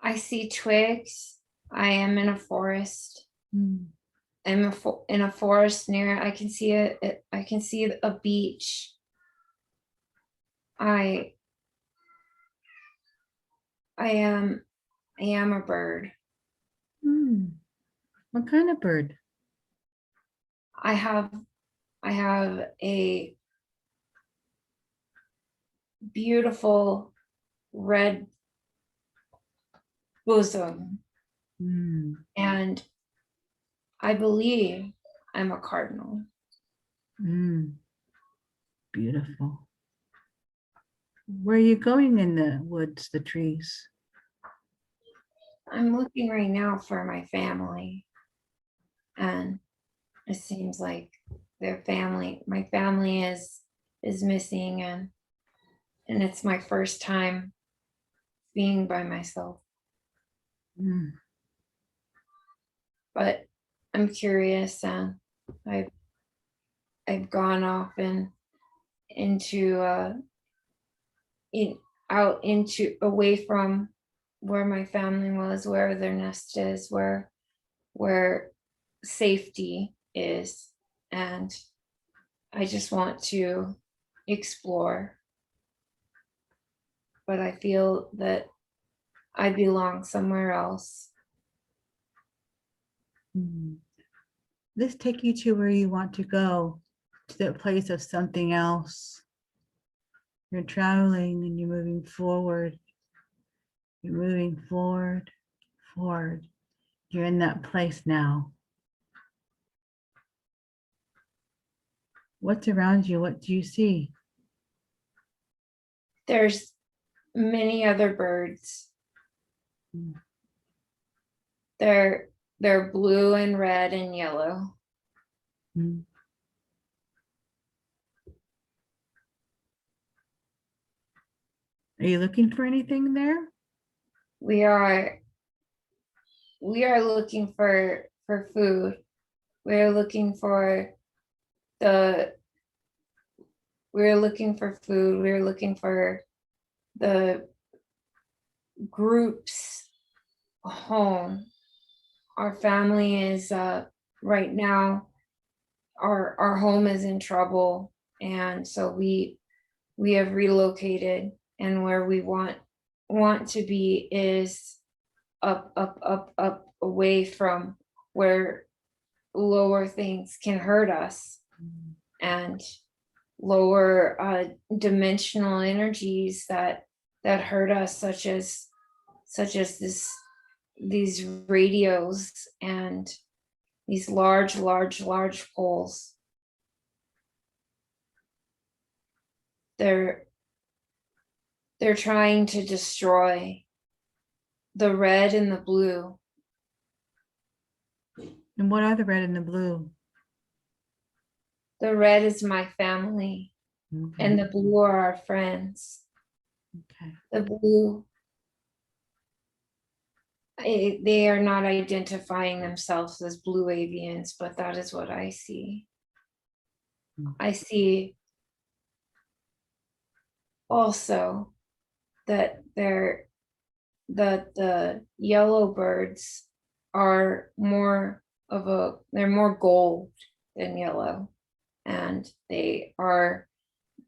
I see twigs. I am in a forest. I'm in a forest near. I can see I can see a beach. I am a bird. What kind of bird? I have a beautiful red bosom, and I believe I'm a cardinal. Beautiful. Where are you going in the woods, the trees? I'm looking right now for my family, and it seems like my family is missing, and it's my first time being by myself. But I'm curious, and I've gone off and into out into away from where my family was, where their nest is, where safety is, and I just want to explore, but I feel that I belong somewhere else. Let's take you to where you want to go, to the place of something else. You're traveling and you're moving forward. You're moving forward, forward. You're in that place now. What's around you? What do you see? There's many other birds. They're blue and red and yellow. Are you looking for anything there? We are looking for food. We're looking for food. We're looking for the group's home. Our family is right now, our home is in trouble, and so we have relocated, and where we want to be is up away from where lower things can hurt us, and lower dimensional energies that hurt us, such as these radios and these large poles. They're trying to destroy the red and the blue. And what are the red and the blue? The red is my family, and the blue are our friends. The blue, they are not identifying themselves as blue avians, but that is what I see. I see also that the yellow birds are more gold than yellow, and they are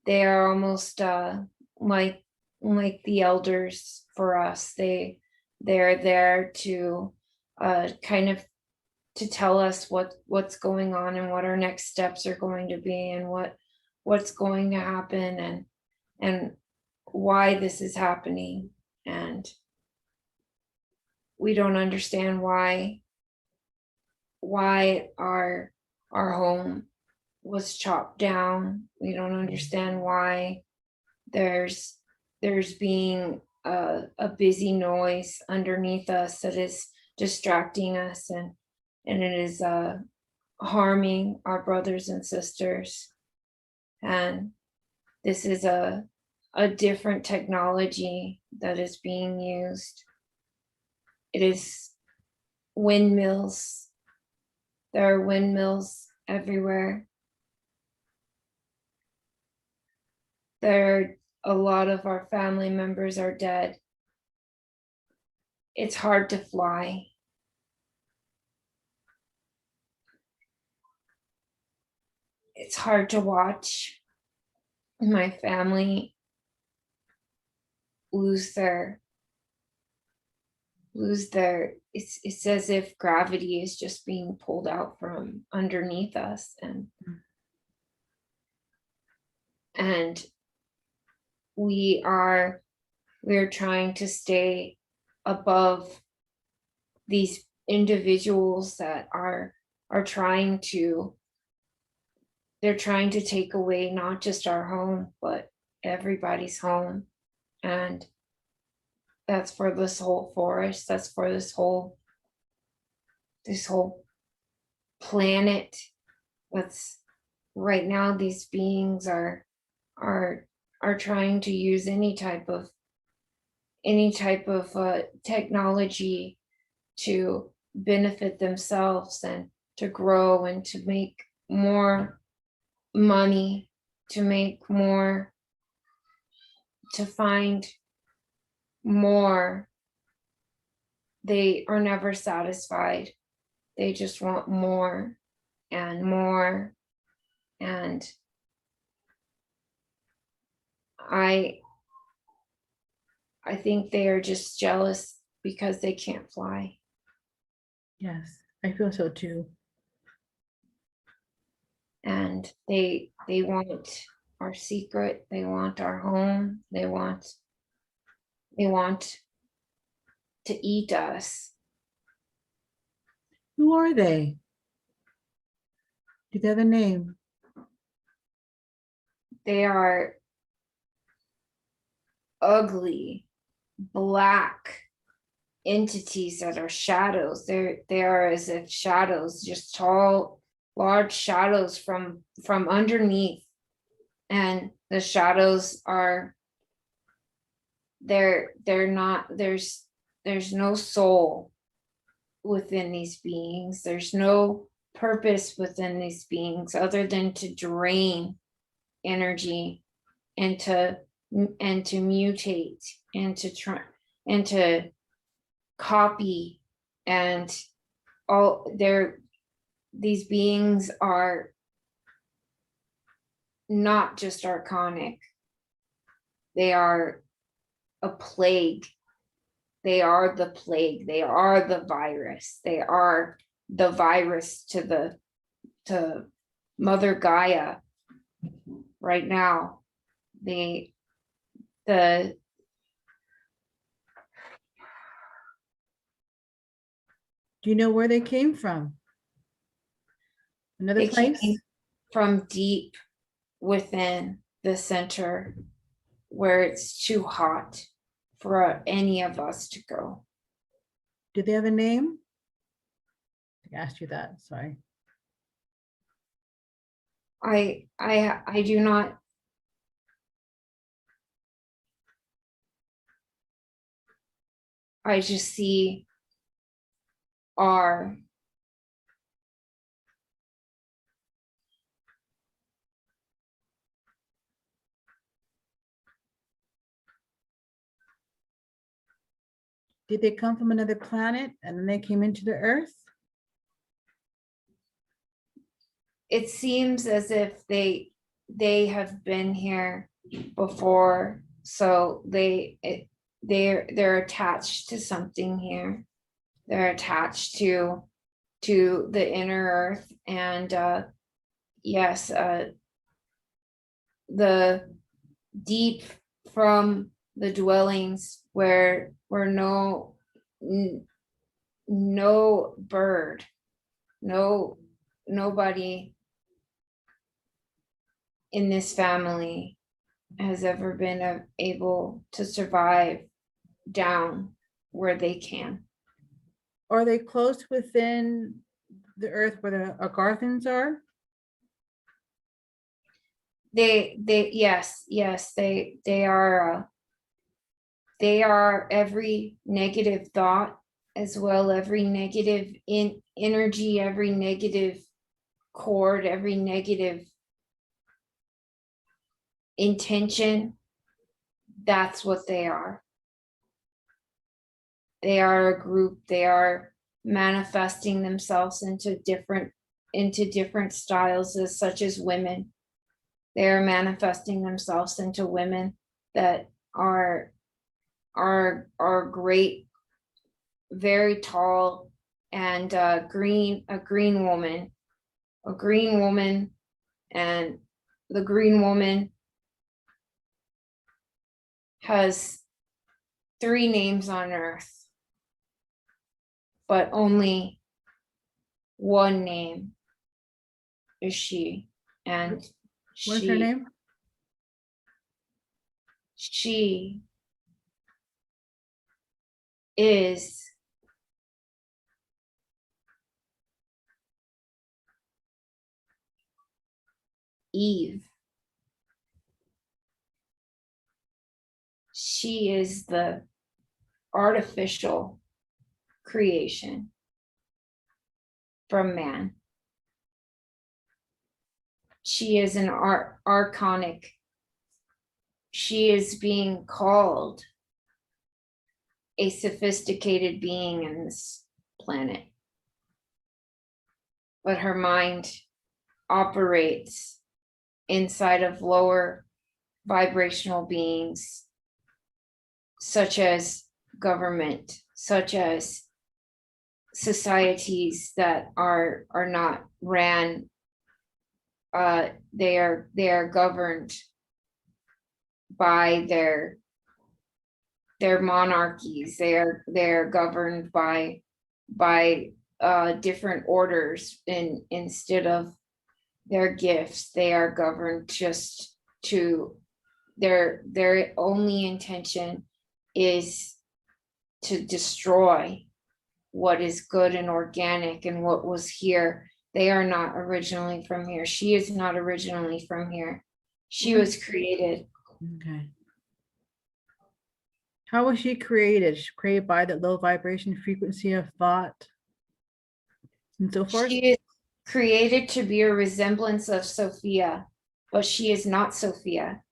almost like the elders for us. They're there to kind of to tell us what's going on, and what our next steps are going to be, and what's going to happen, and why this is happening. And we don't understand why our home was chopped down. We don't understand why there's being a busy noise underneath us that is distracting us, and it is harming our brothers and sisters. And this is a different technology that is being used. It is windmills. There are windmills everywhere. A lot of our family members are dead. it's hard to fly. It's hard to watch my family lose their it's as if gravity is just being pulled out from underneath us, and we're trying to stay above these individuals that are trying to they're trying to take away not just our home but everybody's home. And that's for this whole forest, that's for this whole planet. That's right now these beings are trying to use any type of technology to benefit themselves and to grow and to make more money, to make more, to find more. They are never satisfied. They just want more and more. And I think they are just jealous because they can't fly. Yes, I feel so too. And they want our secret, they want our home, they want to eat us. Who are they? Do they have a name? They are ugly, black entities that are shadows. They are as if shadows, just tall, large shadows from underneath. And the shadows are they're not, there's no soul within these beings. There's no purpose within these beings other than to drain energy and to mutate and to try and to copy. And all these beings are not just arconic, they are a plague. They are the plague, they are the virus, they are the virus to Mother Gaia right now. The Do you know where they came from? Another they place? came from deep within the center where it's too hot for any of us to go. Do they have a name? I asked you that, sorry. I do not. I just see our Did they come from another planet and then they came into the earth? it seems as if they have been here before, so they're attached to something here. They're attached to the inner earth. And yes, the deep from the dwellings where no bird, nobody in this family has ever been able to survive down where they can. Are they close within the earth where the Agarthans are? Yes, they are every negative thought, as well every negative energy, every negative cord, every negative intention. That's what they are. they are a group, they are manifesting themselves into different styles, as such as women. They are manifesting themselves into women that are great, very tall, and a green woman, and the green woman has 3 names on earth, but only one name is she. And What's her name? She is Eve. She is the artificial creation from man. She is an Arconic. She is being called a sophisticated being in this planet. But her mind operates inside of lower vibrational beings, such as government, such as societies that are not ran. They are governed by their monarchies. They are governed by different orders, instead of their gifts. They are governed just to their only intention is to destroy what is good and organic and what was here. They are not originally from here. She is not originally from here. She was created. Okay. How was she created? She's created by the low vibration frequency of thought and so forth? She is created to be a resemblance of Sophia, but she is not Sophia.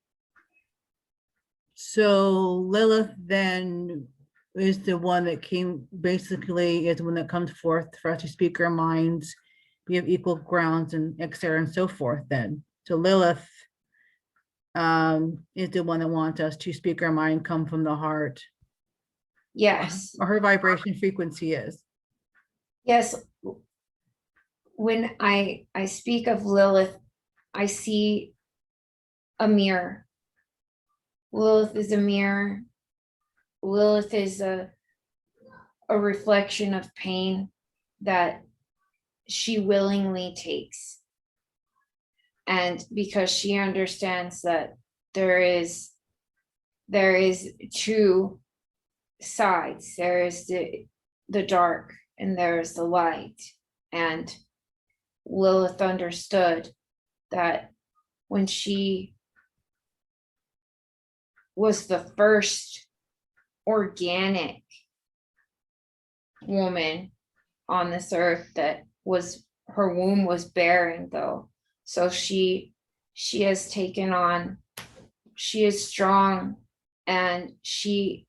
So Lilith then is the one that basically is the one that comes forth for us to speak our minds. We have equal grounds and etc. and so forth then. So Lilith is the one that wants us to speak our mind, come from the heart. Yes. Or her vibration frequency is. Yes. When I speak of Lilith, I see a mirror. Lilith is a mirror. Lilith is a reflection of pain that she willingly takes. And because she understands that there is 2 sides. There is the dark and there is the light. And Lilith understood that when she was the first organic woman on this earth, that was, her womb was barren though. So she has taken on, she is strong, and she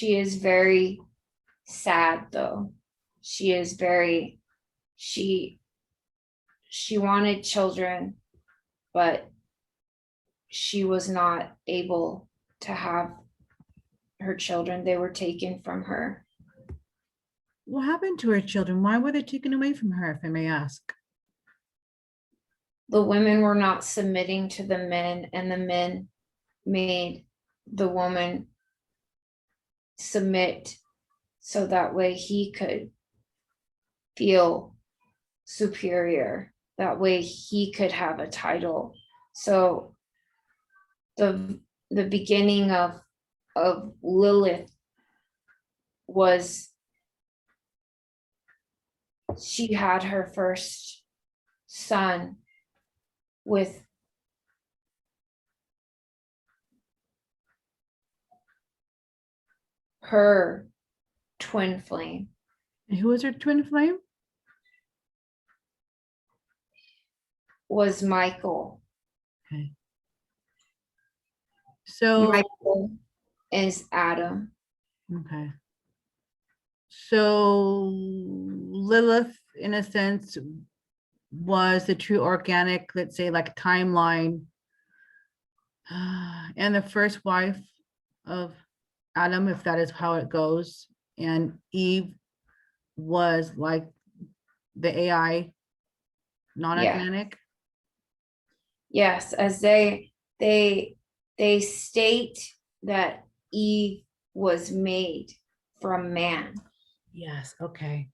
is very sad though. She is very, she wanted children, but she was not able to have her children. They were taken from her. What happened to her children? Why were they taken away from her, if I may ask? The women were not submitting to the men, and the men made the woman submit so that way he could feel superior. That way he could have a title. So the beginning of Lilith was, she had her first son with her twin flame. And who was her twin flame? Was Michael. Okay. So Michael is Adam. okay. So Lilith, in a sense, was the true organic, let's say, like timeline, and the first wife of Adam, if that is how it goes. And Eve was like the AI, Yeah. non-organic. Yes, as they state that Eve was made from man. Yes, okay.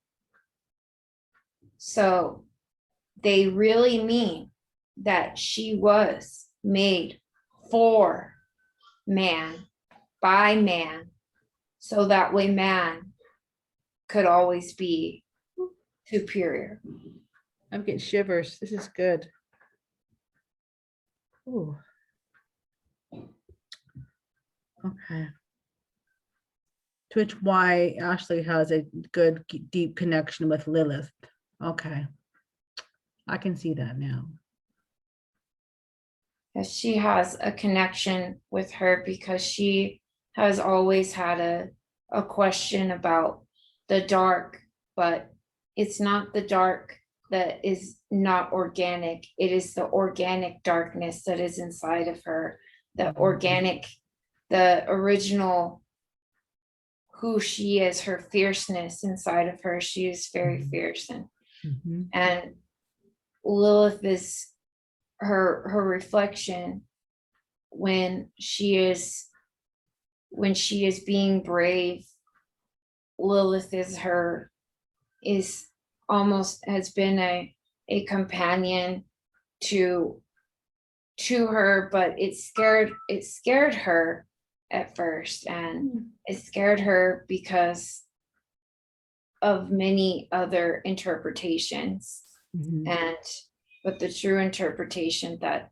So they really mean that she was made for man, by man, so that way man could always be superior. I'm getting shivers. This is good. Ooh. Okay. To which why Ashley has a good deep connection with Lilith. Okay. I can see that now. As she has a connection with her because she has always had a question about the dark, but it's not the dark that is not organic. It is the organic darkness that is inside of her, the organic, the original who she is, her fierceness inside of her. She is very fierce, and Lilith is her reflection when she is being brave. Lilith is almost has been a companion to her, but it scared her at first, and it scared her because of many other interpretations. And but the true interpretation that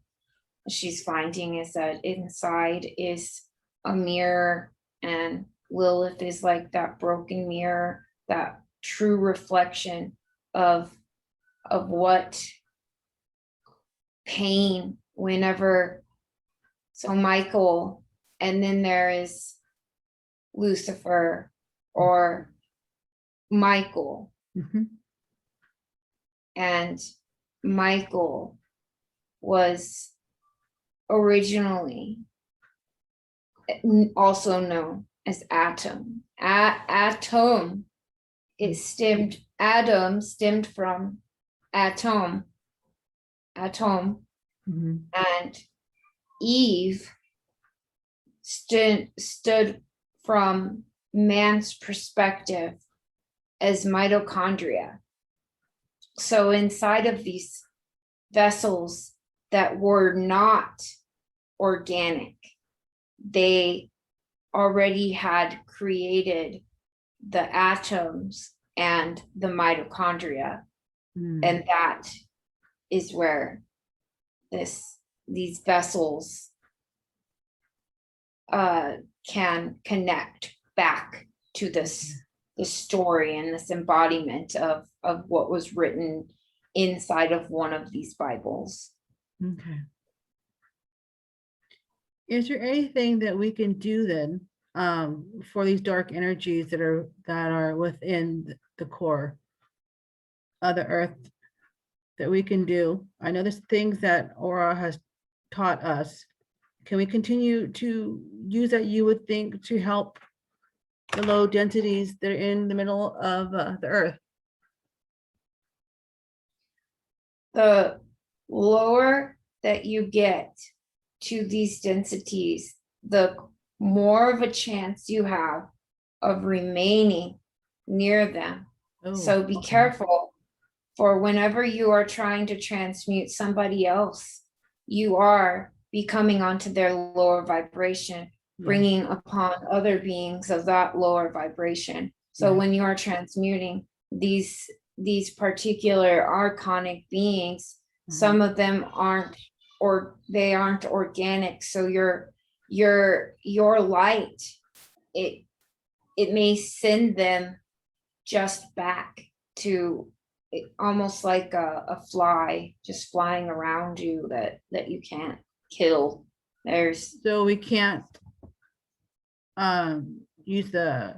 she's finding is that inside is a mirror, and Lilith is like that broken mirror, that true reflection of what pain whenever. So Michael, and then there is Lucifer or Michael. And Michael was originally also known as Atom. Atom is stemmed, Adam stemmed from atom, and Eve stood from man's perspective as mitochondria. So inside of these vessels that were not organic, they already had created the atoms and the mitochondria. And that is where these vessels can connect back to this story and this embodiment of what was written inside of one of these Bibles. Okay. Is there anything that we can do then for these dark energies that are within the core of the earth that we can do? I know there's things that Aura has taught us. Can we continue to use that, you would think, to help the low densities that are in the middle of the earth? The lower that you get to these densities, the more of a chance you have of remaining near them. So be careful, for whenever you are trying to transmute somebody else, you are becoming onto their lower vibration, bringing upon other beings of that lower vibration. So when you are transmuting these particular arconic beings, some of them aren't, or they aren't organic. So your light, it may send them just back to almost like a fly just flying around you that you can't kill. So we can't use the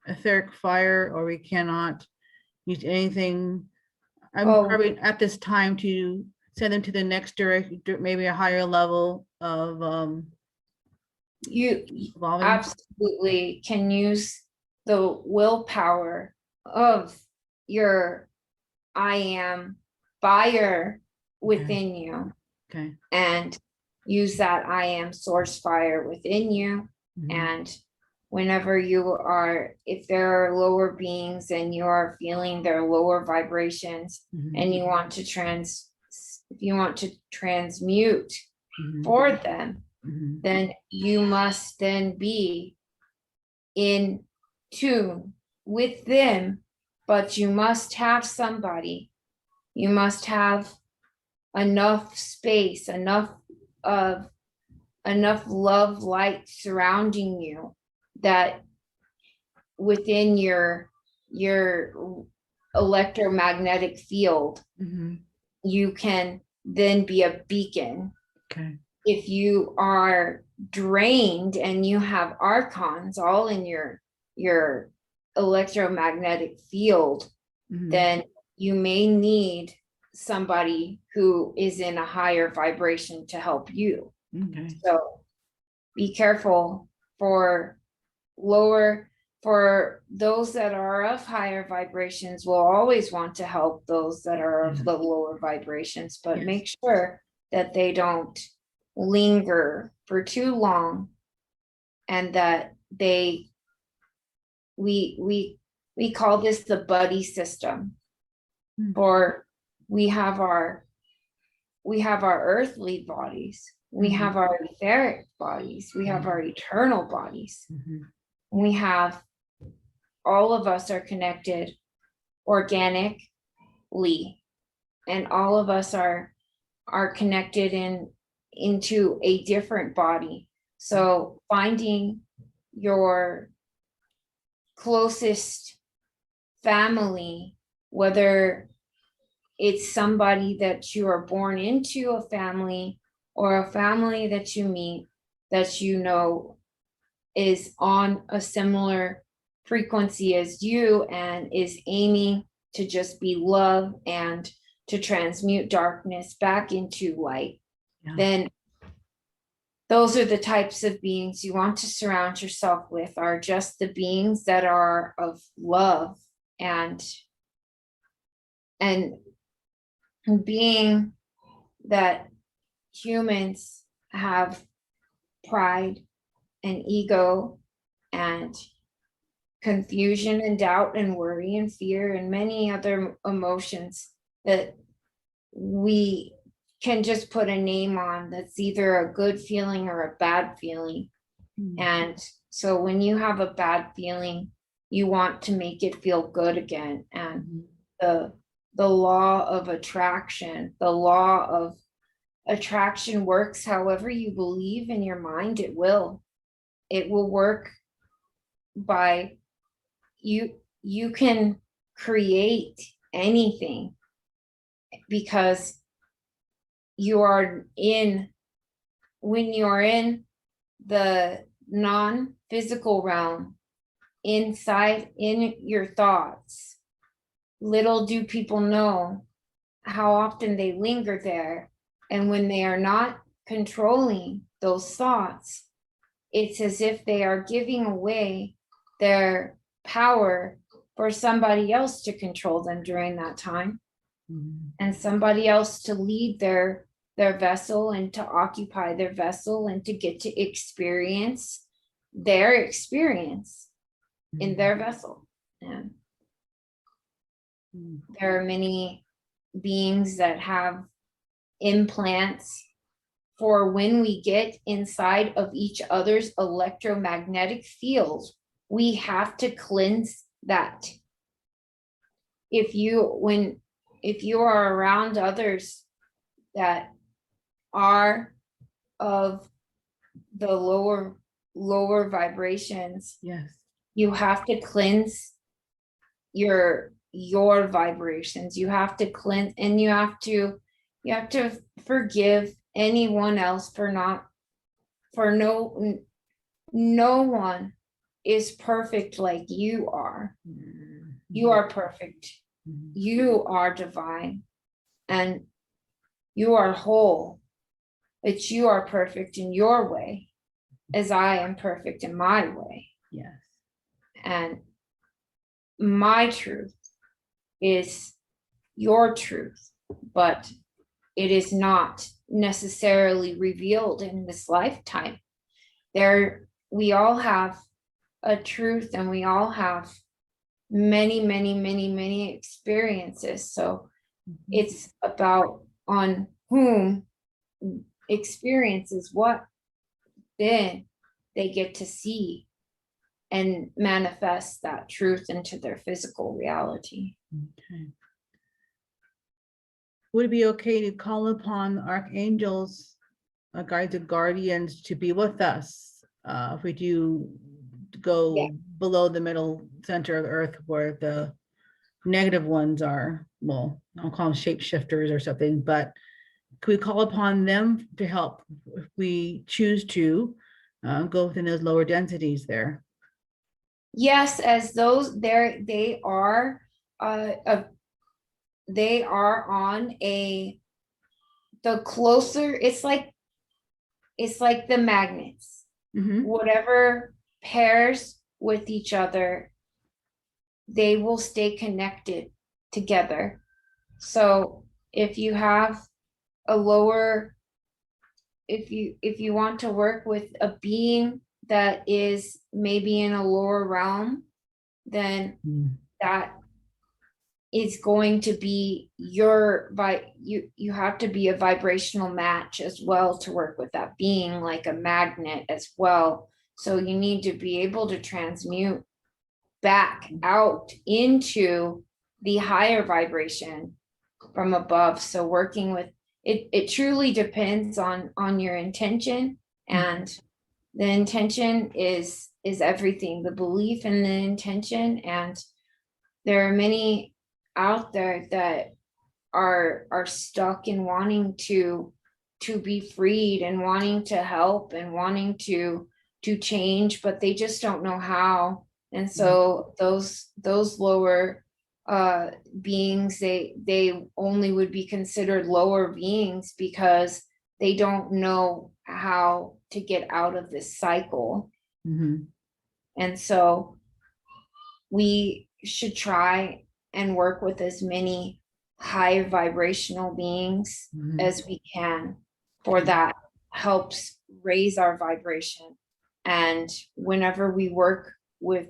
etheric fire, or we cannot use anything. I'm Oh. probably at this time to send them to the next maybe a higher level of You evolving. absolutely can use the willpower of your I am fire within you, Okay. and use that I am source fire within you. Mhm. And whenever you are, if there are lower beings and you are feeling their lower vibrations, Mhm. and you want to if you want to transmute Mhm. for them, Mhm. then you must then be in tune with them, but you must have somebody, you must have enough space, enough love light surrounding you, that within your electromagnetic field, Mhm. you can then be a beacon. Okay. If you are drained and you have archons all in your electromagnetic field, Mhm. then you may need somebody who is in a higher vibration to help you. Okay. So be careful for those that are of higher vibrations will always want to help those that are of Yeah. the lower vibrations, but Yes. make sure that they don't linger for too long, and that we call this the buddy system. Mm. For we have our earthly bodies, we Mhm. have our etheric bodies, we have our eternal bodies, Mhm. we have, all of us are connected organically, and all of us are connected into a different body. So finding your closest family, whether it's somebody that you are born into a family, or a family that you meet that you know is on a similar frequency as you and is aiming to just be love and to transmute darkness back into light, Yeah. then those are the types of beings you want to surround yourself with, are just the beings that are of love, and being that humans have pride and ego and confusion and doubt and worry and fear and many other emotions that we can just put a name on, that's either a good feeling or a bad feeling. Mm. And so when you have a bad feeling, you want to make it feel good again. And the law of attraction, works however you believe in your mind. It will work by you can create anything, because you are in when you're in the non-physical realm, inside in your thoughts, little do people know how often they linger there. And when they are not controlling those thoughts, it's as if they are giving away their power for somebody else to control them during that time, and somebody else to lead their vessel and to occupy their vessel and to get to experience their experience in their vessel. And there are many beings that have implants for when we get inside of each other's electromagnetic field, we have to cleanse that. If you are around others that are of the lower vibrations, Yes. you have to cleanse your vibrations. You have to cleanse, and you have to forgive anyone else for no one is perfect like you are. Mhm. You are perfect. Mhm. You are divine, and you are whole. But you are perfect in your way, as I am perfect in my way. Yes. And my truth is your truth, but it is not necessarily revealed in this lifetime. We all have a truth, and we all have many, many, many, many experiences. So it's about on whom experiences what, then they get to see and manifest that truth into their physical reality. Okay. Would it be okay to call upon archangels, guides and guardians to be with us if we do go Yeah. below the middle center of the earth where the negative ones are? Well, I'll call them shapeshifters or something, but could we call upon them to help if we choose to go within those lower densities there? Yes, as those there they are on the closer, it's like the magnets. Mhm. Whatever pairs with each other, they will stay connected together. So if you have a lower, if you want to work with a being that is maybe in a lower realm, then Mm. that is going to be you have to be a vibrational match as well to work with that being, like a magnet as well. So you need to be able to transmute back out into the higher vibration from above. So working with it truly depends on your intention, and the intention is everything, the belief in the intention. And there are many out there that are stuck in wanting to be freed and wanting to help and wanting to change, but they just don't know how. And so those lower beings, they only would be considered lower beings because they don't know how to get out of this cycle. Mhm. And so we should try and work with as many high vibrational beings Mhm. as we can, for that helps raise our vibration. And whenever we work with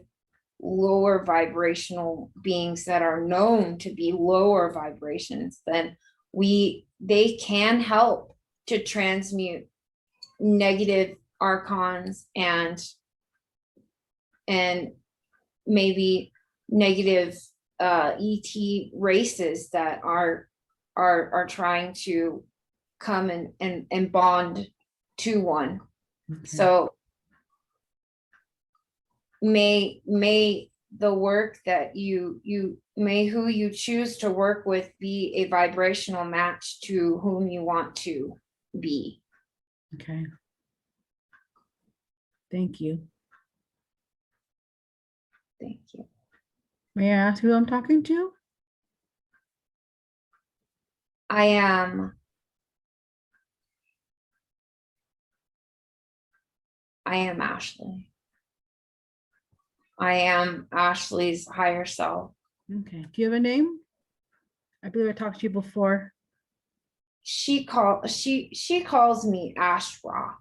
lower vibrational beings that are known to be lower vibrations, then they can help to transmute negative archons and maybe negative ET races that are trying to come and bond to one. Okay. So may the work that may who you choose to work with be a vibrational match to whom you want to be. Okay. Thank you. Thank you. May I ask who I'm talking to? I am Ashley. I am Ashley's higher self. Okay. Do you have a name? I believe I talked to you before. She calls me Ashra.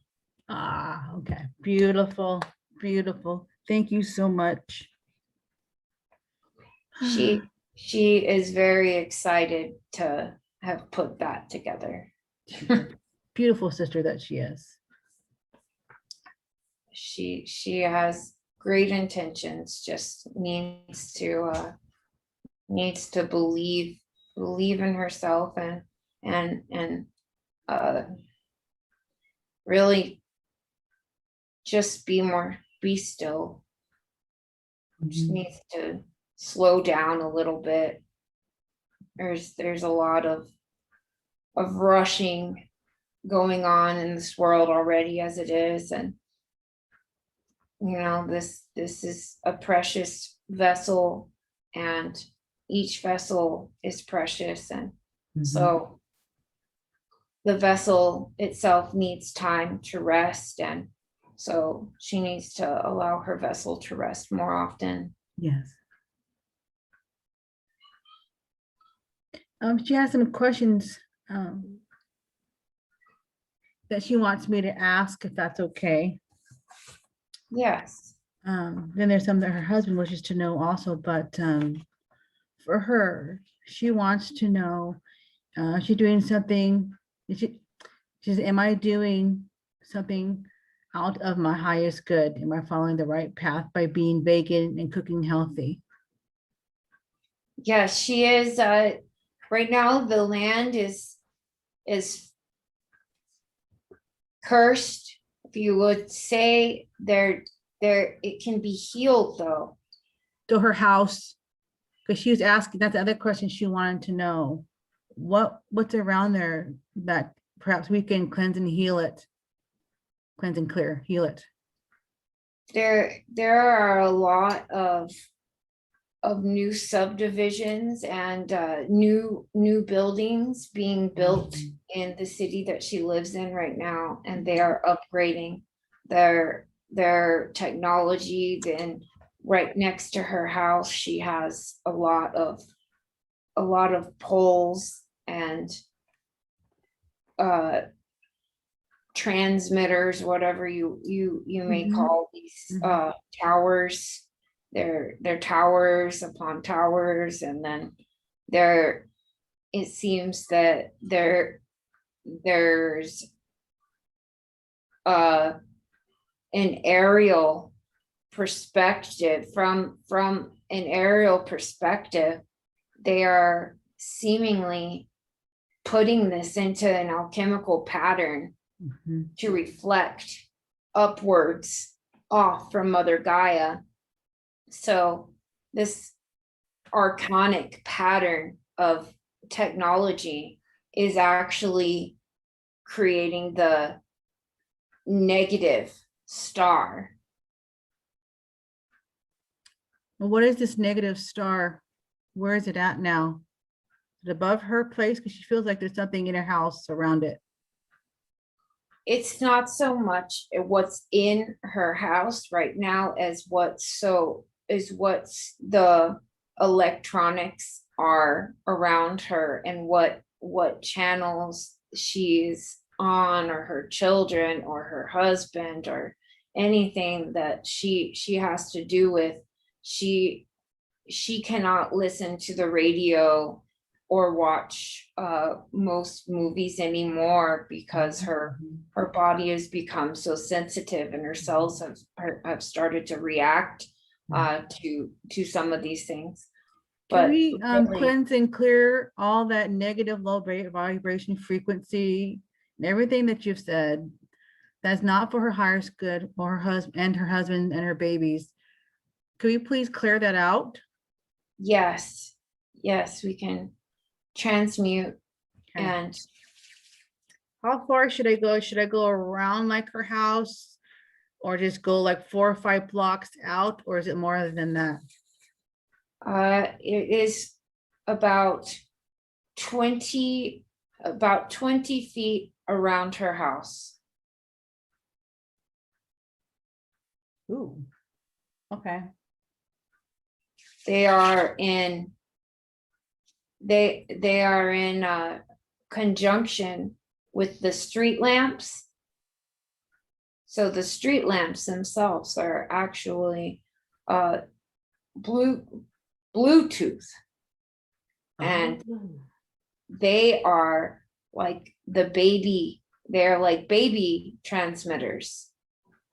Ah, okay. Beautiful. Beautiful. Thank you so much. She is very excited to have put that together. Beautiful sister that she is. She has great intentions, just needs to believe in herself and really just be still. She needs to slow down a little bit. There's a lot of rushing going on in this world already as it is, and this is a precious vessel, and each vessel is precious, and so the vessel itself needs time to rest, and so she needs to allow her vessel to rest more often. Yes. She has some questions that she wants me to ask, if that's okay. Yes. Then there's some that her husband wishes to know also, but for her, she wants to know, is she doing something? She says, am I doing something out of my highest good? Am I following the right path by being vegan and cooking healthy? Yes, she is. Right now, the land is cursed, if you would say. It can be healed though. To her house, because she was asking, that's the other question she wanted to know. What's around there that perhaps we can cleanse and heal it? Cleanse and clear, heal it. There are a lot of new subdivisions and new buildings being built in the city that she lives in right now, and they are upgrading their technology. Then right next to her house, she has a lot of poles and transmitters, whatever you may call these towers. They're towers upon towers, and then it seems that there's an aerial perspective. From an aerial perspective, they are seemingly putting this into an alchemical pattern to reflect upwards off from Mother Gaia. So this arconic pattern of technology is actually creating the negative star. Well, what is this negative star? Where is it at now? Is it above her place? Because she feels like there's something in her house around it. It's not so much what's in her house right now as what's the electronics are around her, and what channels she's on, or her children or her husband, or anything that she has to do with. She cannot listen to the radio or watch most movies anymore, because her body has become so sensitive, and her cells have started to react to some of these things. Can But we really, cleanse and clear all that negative low vibration frequency and everything that you've said that's not for her highest good, or her husband and her babies? Can we please clear that out? yes, we can transmute. Okay. And How far should I go? Should I go around like her house, or just go like 4 or 5 blocks out, or is it more than that? it is about 20 feet around her house. Ooh, okay. They are in conjunction with the street lamps. So the street lamps themselves are actually Bluetooth, and they are like they're like baby transmitters,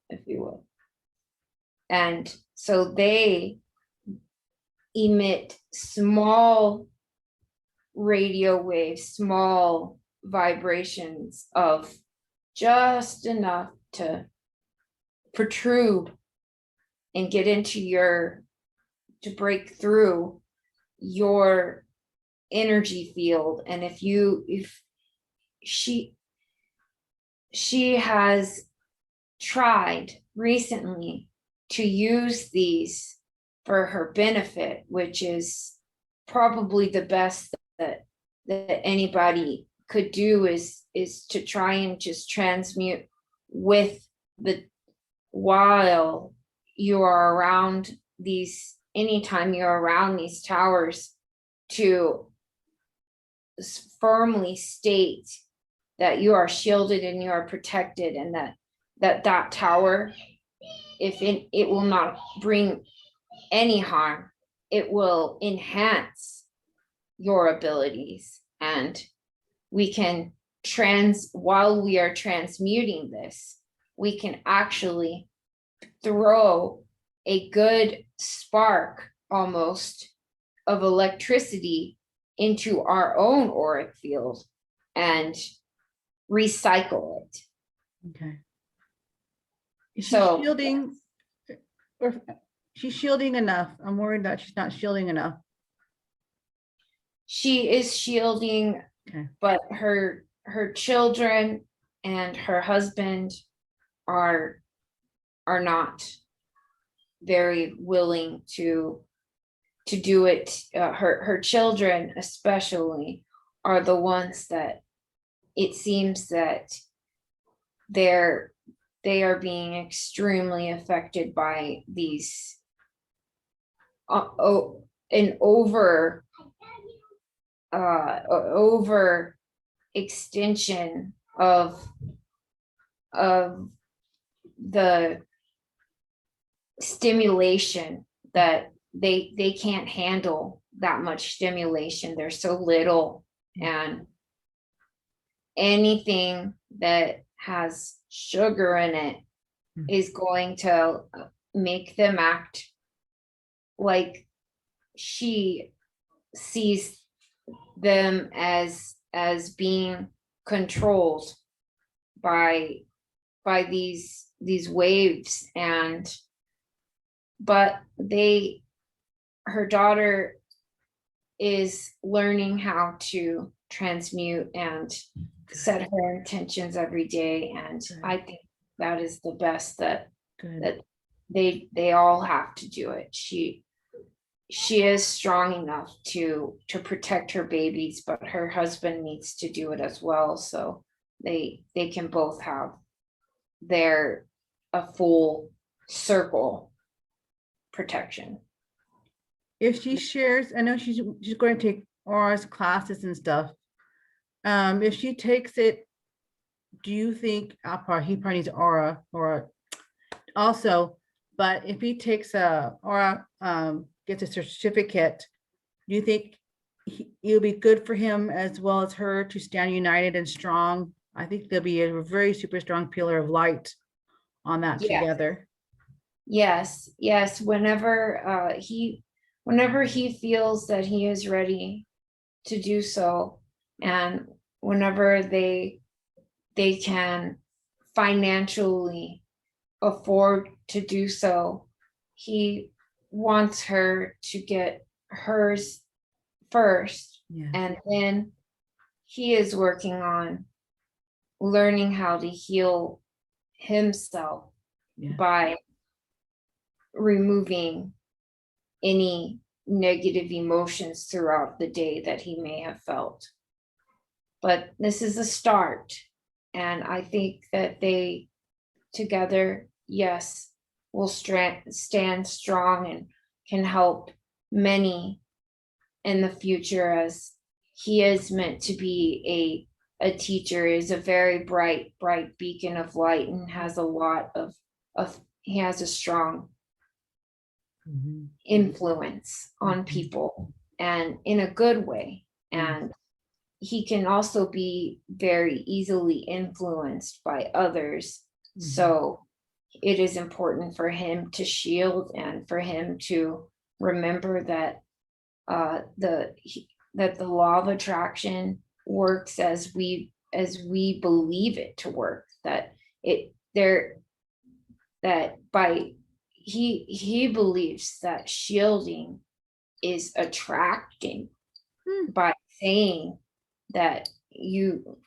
if you will. And so they emit small radio waves, small vibrations of just enough to protrude and get into to break through your energy field. And if she has tried recently to use these for her benefit, which is probably the best that anybody could do is to try and just transmute with the, while you are around these, anytime you're around these towers, to firmly state that you are shielded and you are protected, and that tower, if it will not bring any harm, it will enhance your abilities. And we can while we are transmuting this, we can actually throw a good spark almost of electricity into our own auric field and recycle it. Okay. Is she So shielding, or she's shielding enough? I'm worried that she's not shielding enough. she is shielding, Okay. but her children and her husband are not very willing to do it. Her children especially are the ones that it seems that they are being extremely affected by these an over extension of the stimulation, that they can't handle that much stimulation. They're so little, and anything that has sugar in it is going to make them act like she sees them as being controlled by these waves. And but her daughter is learning how to transmute and set her intentions every day, and I think that is the best that they all have to do it. She is strong enough to protect her babies, but her husband needs to do it as well, so they can both have a full circle protection. If she shares, I know she's going to take Aura's classes and stuff. If she takes it, do you think he probably needs Aura also, but if he takes Aura, gets a certificate, do you think it'll be good for him as well as her to stand united and strong? I think there'll be a very super strong pillar of light on that together. Yes. Whenever he feels that he is ready to do so, and whenever they can financially afford to do so, he wants her to get hers first. Yeah. And then he is working on learning how to heal himself by removing any negative emotions throughout the day that he may have felt. But this is a start, and I think that they together, yes, will stand strong and can help many in the future, as he is meant to be a teacher, is a very bright beacon of light, and has a lot of he has a strong influence on people, and in a good way. And he can also be very easily influenced by others. So it is important for him to shield, and for him to remember that that the law of attraction works as we believe it to work, that he believes that shielding is attracting by saying that you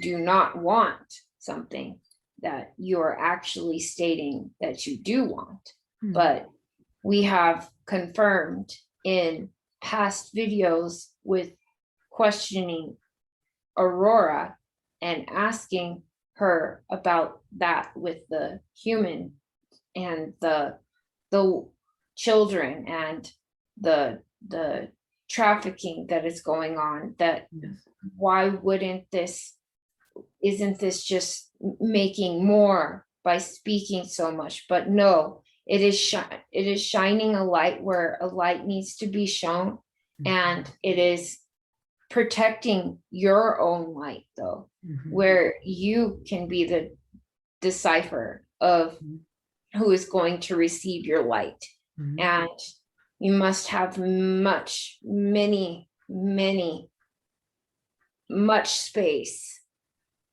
do not want something, that you're actually stating that you do want. but we have confirmed in past videos with questioning Aurora and asking her about that with the human and the children and the trafficking that is going on, that Yes. why isn't this just making more by speaking so much? But no, it is shining a light where a light needs to be shown, and it is protecting your own light, though, where you can be the decipher of who is going to receive your light. And you must have much space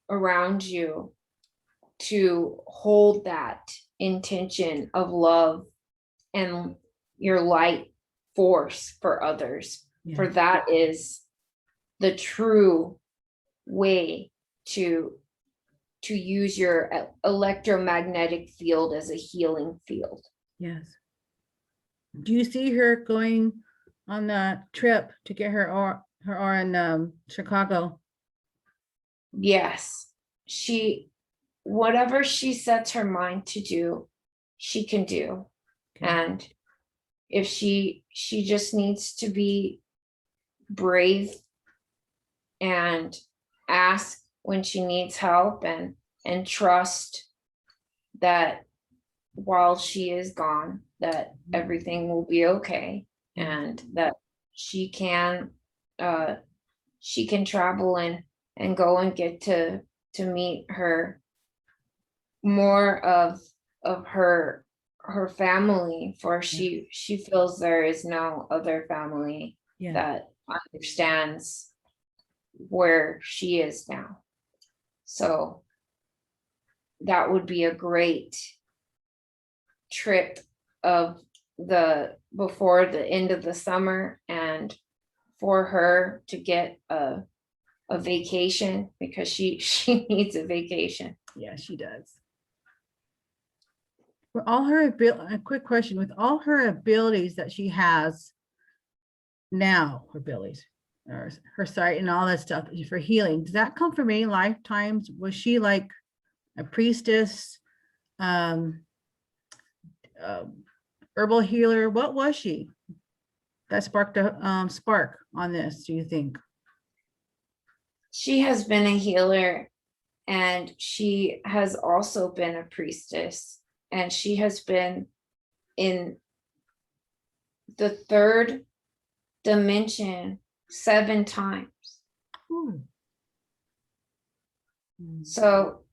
around you to hold that intention of love and your light force for others. Yeah. For that is the true way to use your electromagnetic field as a healing field. Yes. Do you see her going on that trip to get her aura in Chicago? Yes, whatever she sets her mind to do, she can do. Okay. And if she just needs to be brave and ask when she needs help, and trust that while she is gone, that everything will be okay, and that she can travel and go and get to meet her more of her family, for she feels there is no other family that understands where she is now. So that would be a great trip of before the end of the summer, and for her to get a vacation, because she needs a vacation. Yeah, she does. For all her a quick question, with all her abilities that she has now, her abilities, or her sight and all that stuff for healing, does that come from any lifetimes? Was she like a priestess, herbal healer? What was she that sparked a spark on this, do you think? She has been a healer, and she has also been a priestess, and she has been in the third dimension 7 times. Ooh. So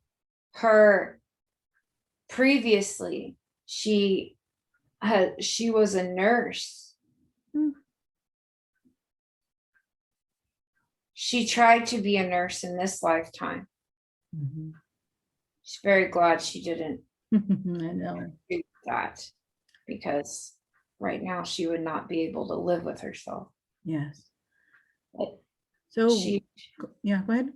her previously, she was a nurse. She tried to be a nurse in this lifetime. She's very glad she didn't I know. do that, because right now she would not be able to live with herself. Yes. But So yeah, go ahead.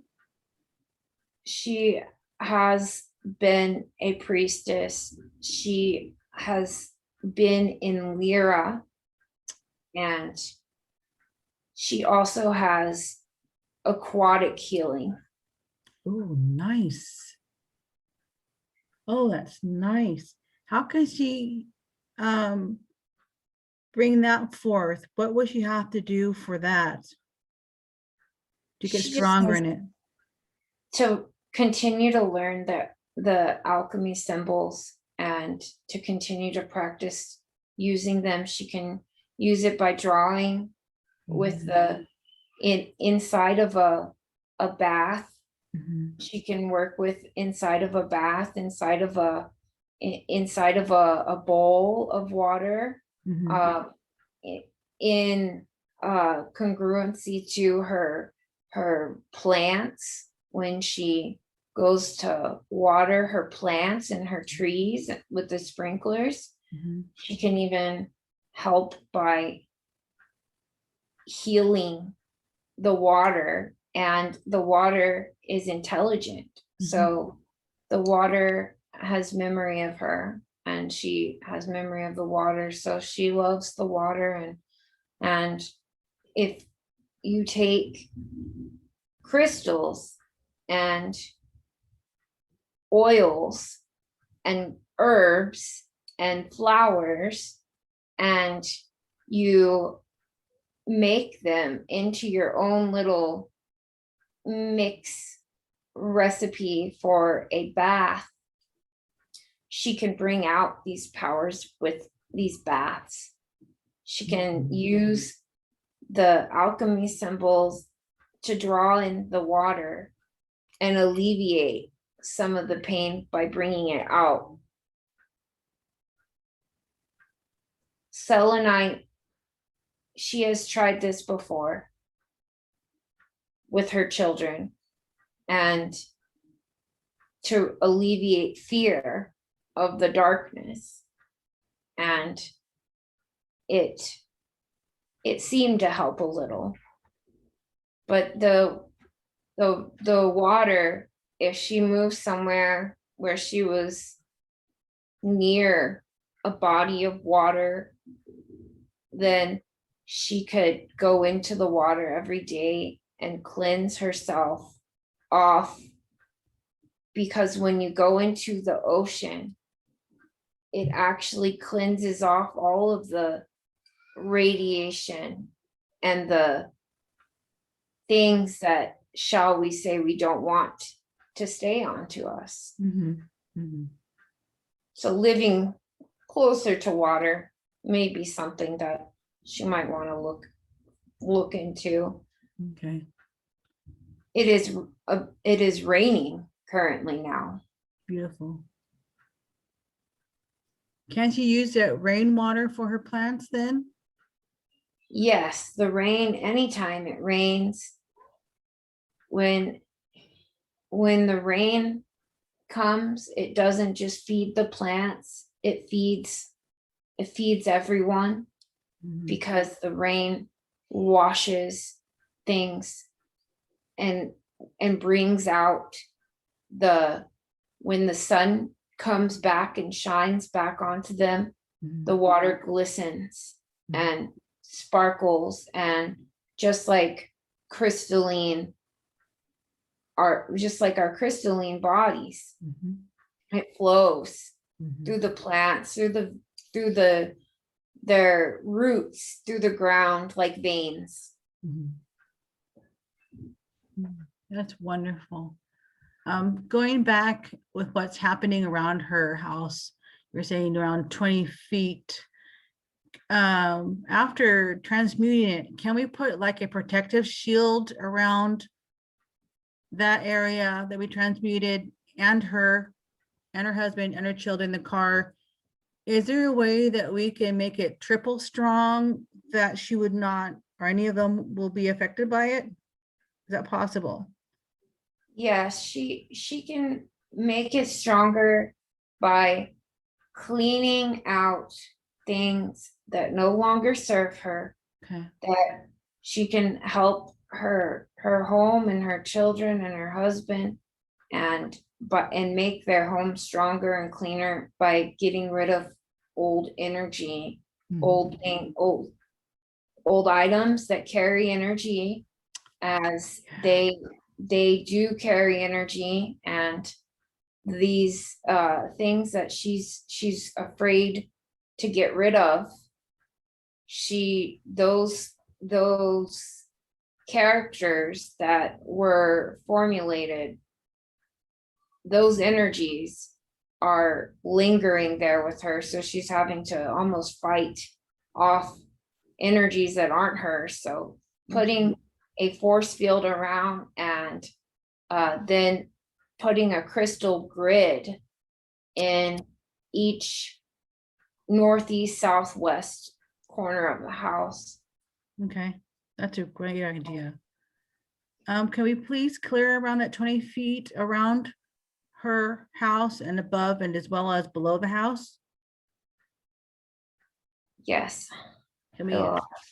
She has been a priestess. She has been in Lyra, and she also has aquatic healing. Oh, nice. Oh, that's nice. How can she bring that forth? What would she have to do for that to get stronger in it? To continue to learn the alchemy symbols, and to continue to practice using them. She can use it by drawing with inside of a bath. She can work with inside of a bath, inside of a bowl of water, in congruency to her plants, when she goes to water her plants and her trees with the sprinklers. She can even help by healing the water, and the water is intelligent. So the water has memory of her, and she has memory of the water, so she loves the water. And if you take crystals and oils and herbs and flowers, and you make them into your own little mix recipe for a bath, she can bring out these powers with these baths. She can use the alchemy symbols to draw in the water and alleviate some of the pain by bringing it out. Selenite, she has tried this before with her children, and to alleviate fear of the darkness, and it seemed to help a little. But the water, if she moved somewhere where she was near a body of water, then she could go into the water every day and cleanse herself off. Because when you go into the ocean, it actually cleanses off all of the radiation and the things that, shall we say, we don't want to stay on to us. So living closer to water may be something that she might want to look into. Okay. It is raining currently now. Beautiful. Can she use that rainwater for her plants then? Yes, the rain, anytime it rains, when the rain comes, it doesn't just feed the plants, it feeds everyone, because the rain washes things and brings out when the sun comes back and shines back onto them, the water glistens and sparkles, and just like our crystalline bodies, it flows through the plants, through their roots, through the ground like veins. That's wonderful. Going back with what's happening around her house, you're saying around 20 feet. After transmuting it, can we put like a protective shield around that area that we transmuted, and her husband and her children, the car? Is there a way that we can make it triple strong that she would not, or any of them will be affected by it? Is that possible? Yes, she can make it stronger by cleaning out things that no longer serve her. Okay. That she can help her home and her children and her husband, and make their home stronger and cleaner by getting rid of old energy, old items that carry energy, as they do carry energy, and these things that she's afraid to get rid of, those characters that were formulated, those energies are lingering there with her, so she's having to almost fight off energies that aren't hers. So putting a force field around, and then putting a crystal grid in each northeast, southwest corner of the house. Okay, that's a great idea. Can we please clear around that 20 feet around her house and above, and as well as below the house? Yes. Can we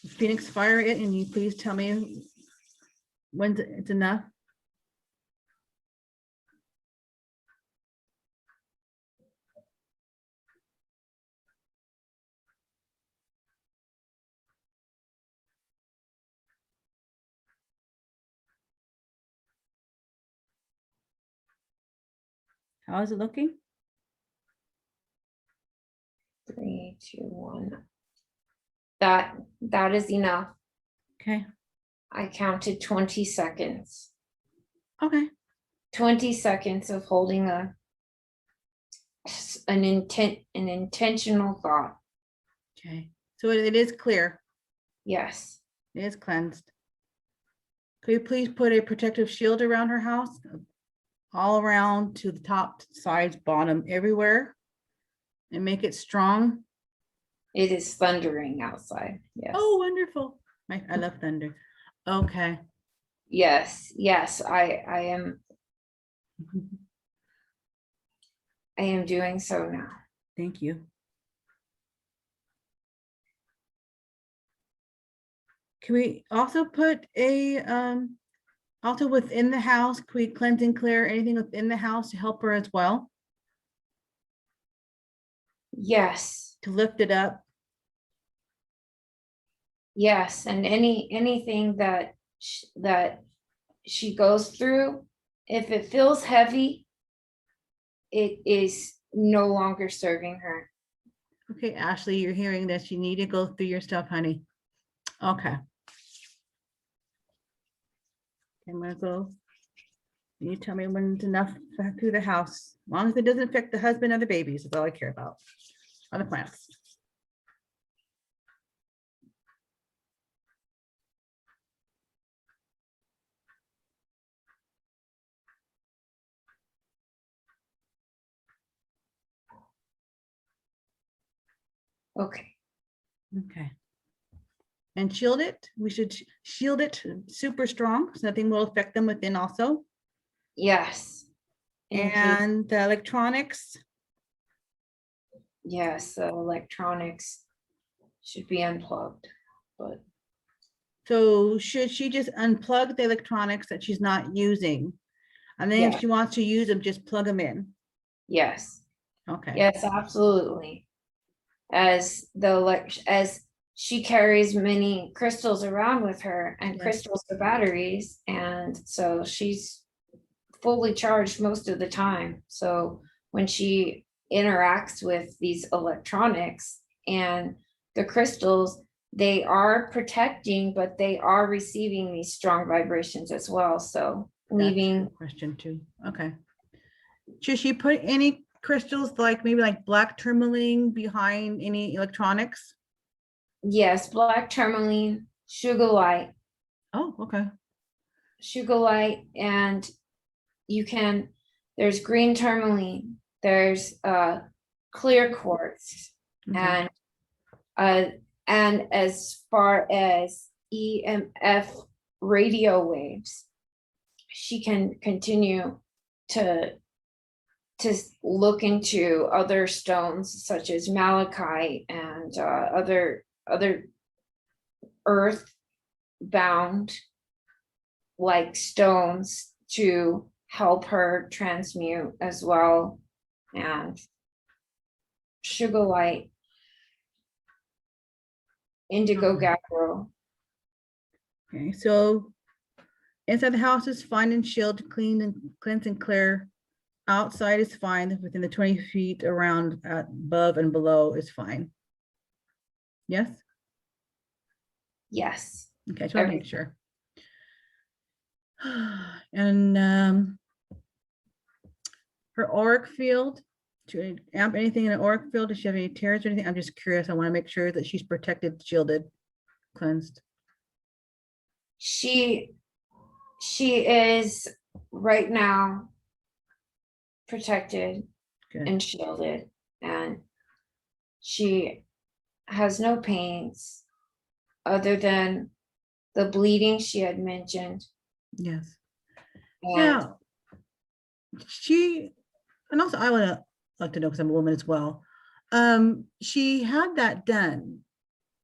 Phoenix fire it, and you please tell me when it's enough? How is it looking? 3, 2, 1. That is enough. Okay. I counted 20 seconds. Okay. 20 seconds of holding an intentional thought. Okay. So it is clear. Yes. It is cleansed. Could you please put a protective shield around her house, all around to the top, sides, bottom, everywhere, and make it strong? It is thundering outside. Yes. Oh, wonderful. I love thunder. Okay. Yes. Yes. I am doing so now. Thank you. Can we also put a, also within the house, can we cleanse and clear anything within the house to help her as well, Yes. to lift it up? Yes. And anything that she goes through, if it feels heavy, it is no longer serving her. Okay, Ashley, you're hearing this. You need to go through your stuff, honey. Okay. I'm gonna go. You tell me when it's enough back through the house. As long as it doesn't affect the husband and the babies, that's all I care about. On the plants. Okay. Okay. And shield it. We should shield it super strong, so nothing will affect them within also. Yes. In case, And the electronics. yes, the electronics should be unplugged, but So should she just unplug the electronics that she's not using? And then Yeah. if she wants to use them, just plug them in. yes. Okay. Yes, absolutely. As she carries many crystals around with her, and Yes. crystals are batteries, and so she's fully charged most of the time. So when she interacts with these electronics and the crystals, they are protecting, but they are receiving these strong vibrations as well. So That's a leaving, good question too. Okay. Should she put any crystals like maybe like black tourmaline behind any electronics? yes, black tourmaline, sugar light, Oh, okay. and there's green tourmaline, there's clear quartz, Okay. and as far as EMF radio waves, she can continue to look into other stones such as malachite and other earth bound like stones to help her transmute as well. And sugar light, indigo Okay. gabbro. Okay, so inside the house is fine and shield, clean and cleanse and clear. Outside is fine, within the 20 feet around, above and below is fine. Yes? Yes. Okay, I just want to make sure. And her auric field, to amp anything in an auric field, does she have any tears or anything? I'm just curious. I want to make sure that she's protected, shielded, cleansed. She is right now protected Good. and shielded, and she has no pains other than the bleeding she had mentioned. Yes. And Yeah. And also I would like to know, because I'm a woman as well. She had that done.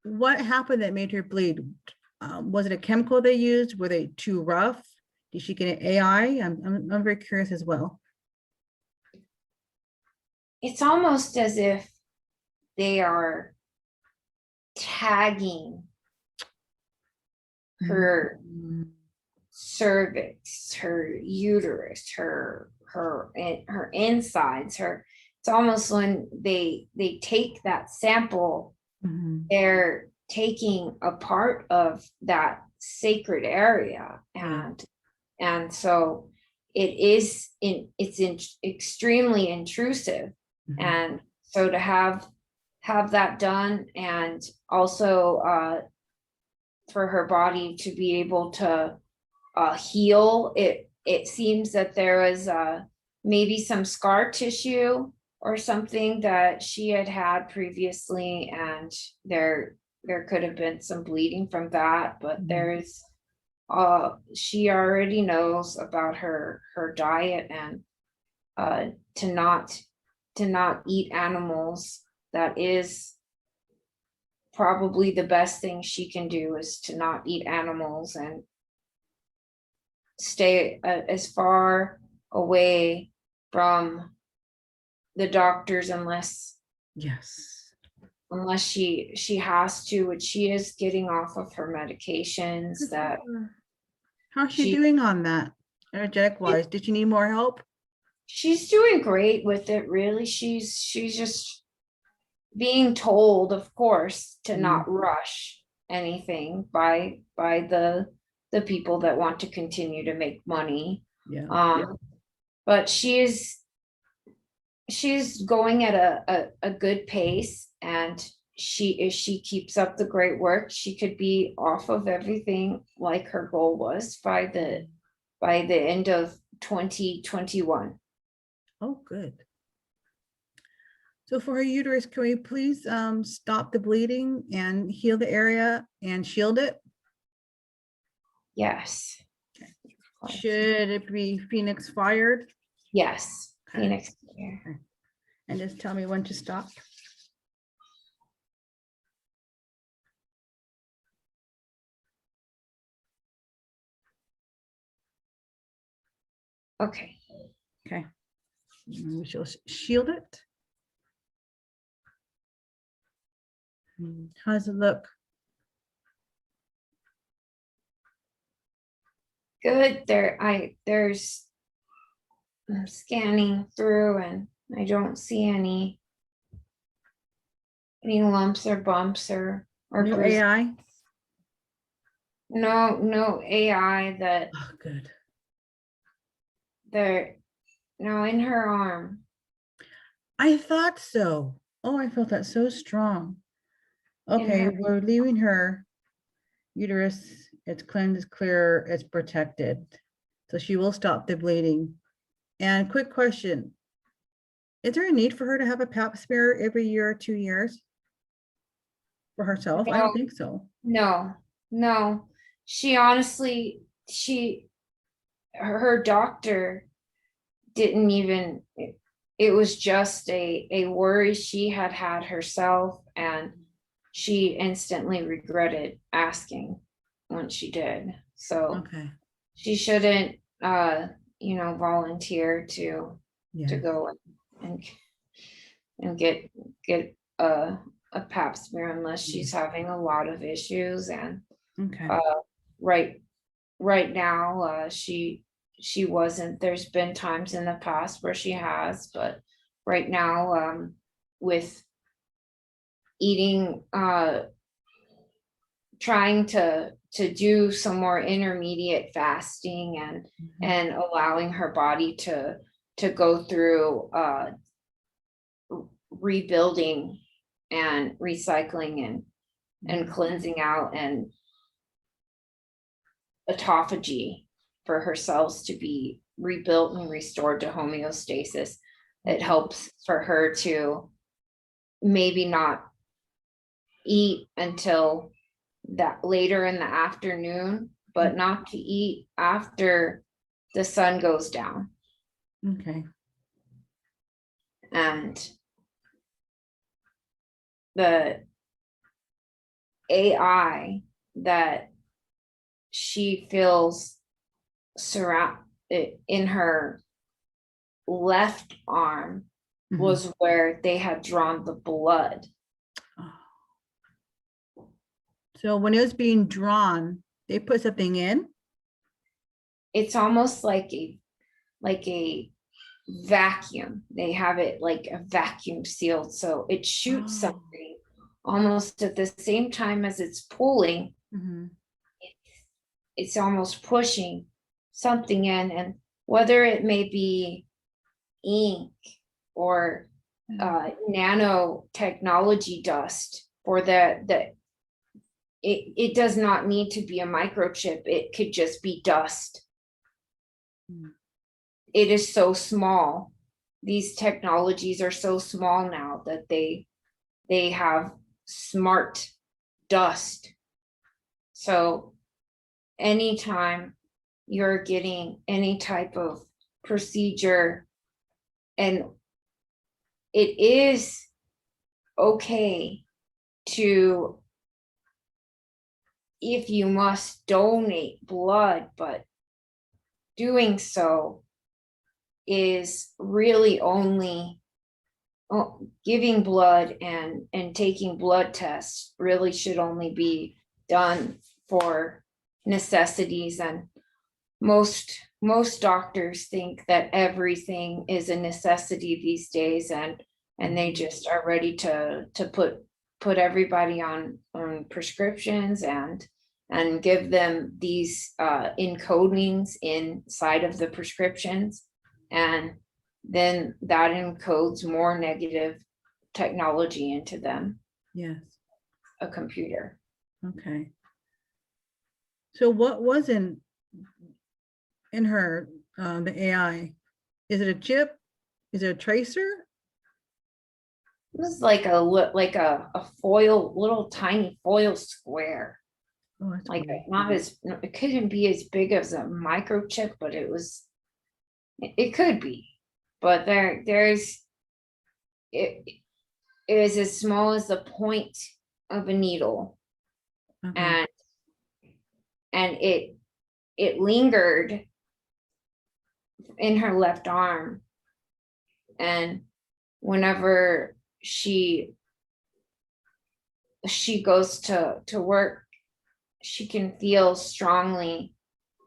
What happened that made her bleed? Was it a chemical they used? Were they too rough? Did she get an AI? I'm very curious as well. it's almost as if they are tagging her Mm. cervix, her uterus, her insides, it's almost when they take that sample, Mhm. they're taking a part of that sacred area, Yeah. and so it's extremely intrusive. Mhm. And so to have that done, and also for her body to be able to heal, it seems that there was maybe some scar tissue or something that she had previously, and there could have been some bleeding from that, but Mhm. there's she already knows about her diet, and to not eat animals. That is probably the best thing she can do, is to not eat animals and stay as far away from the doctors, Yes. unless she has to, which she is getting off of her medications Good for that her. How's she she doing on that? Energetic wise, did she need more help? she's doing great with it, really. She's just being told, of course, to not rush anything by the people that want to continue to make money. Yeah. But she's going at a good pace, and if she keeps up the great work, she could be off of everything like her goal was by the end of 2021. Oh, good. So for her uterus, can we please stop the bleeding and heal the area and shield it? Yes. Should it be Phoenix fired? Yes. Okay. Phoenix here. And just tell me when to stop. Okay. Okay. And we shall shield it. How does it look? Good. I'm scanning through, and I don't see any lumps or bumps or No bruises. AI? No AI that Oh, good. they're no in her arm. I thought so. Oh, I felt that so strong. In Okay, her, we're leaving her uterus. It's cleansed, clear, it's protected. So she will stop the bleeding. And quick question. Is there a need for her to have a pap smear every year or 2 years? For herself? I don't no, think so. no. She honestly, her doctor didn't even, it was just a worry she had herself, and she instantly regretted asking when she did. So Okay. she shouldn't volunteer to Yeah. go and get a pap smear unless she's having a lot of issues. And Okay. right now, she wasn't. There's been times in the past where she has, but right now, with eating, trying to do some more intermediate fasting, and allowing her body to go through rebuilding and recycling, and cleansing out, and autophagy for her cells to be rebuilt and restored to homeostasis. It helps for her to maybe not eat until that later in the afternoon, but not to eat after the sun goes down. Okay. And the AI that she feels surround in her left arm was where they had drawn the blood. So when it was being drawn, they put something in? it's almost like a vacuum. They have it like a vacuum sealed, so it shoots Oh. something almost at the same time as it's pulling. Mhm. It's almost pushing something in, and whether it may be ink or nanotechnology dust, or it does not need to be a microchip. It could just be dust. Mm. It is so small. These technologies are so small now that they have smart dust. So anytime you're getting any type of procedure, and it is okay to, if you must, donate blood, but doing so is really only giving blood and taking blood tests really should only be done for necessities. And most doctors think that everything is a necessity these days, and they just are ready to put everybody on prescriptions and give them these encodings inside of the prescriptions, and then that encodes more negative technology into them, Yes. a computer. Okay. So what was in her the AI? Is it a chip? Is it a tracer? It was like a foil, little tiny foil square. Oh, that's Like cool. not as, it couldn't be as big as a microchip, but it could be. But there's it is as small as the point of a needle, Okay. and it lingered in her left arm, and whenever she goes to work, she can feel strongly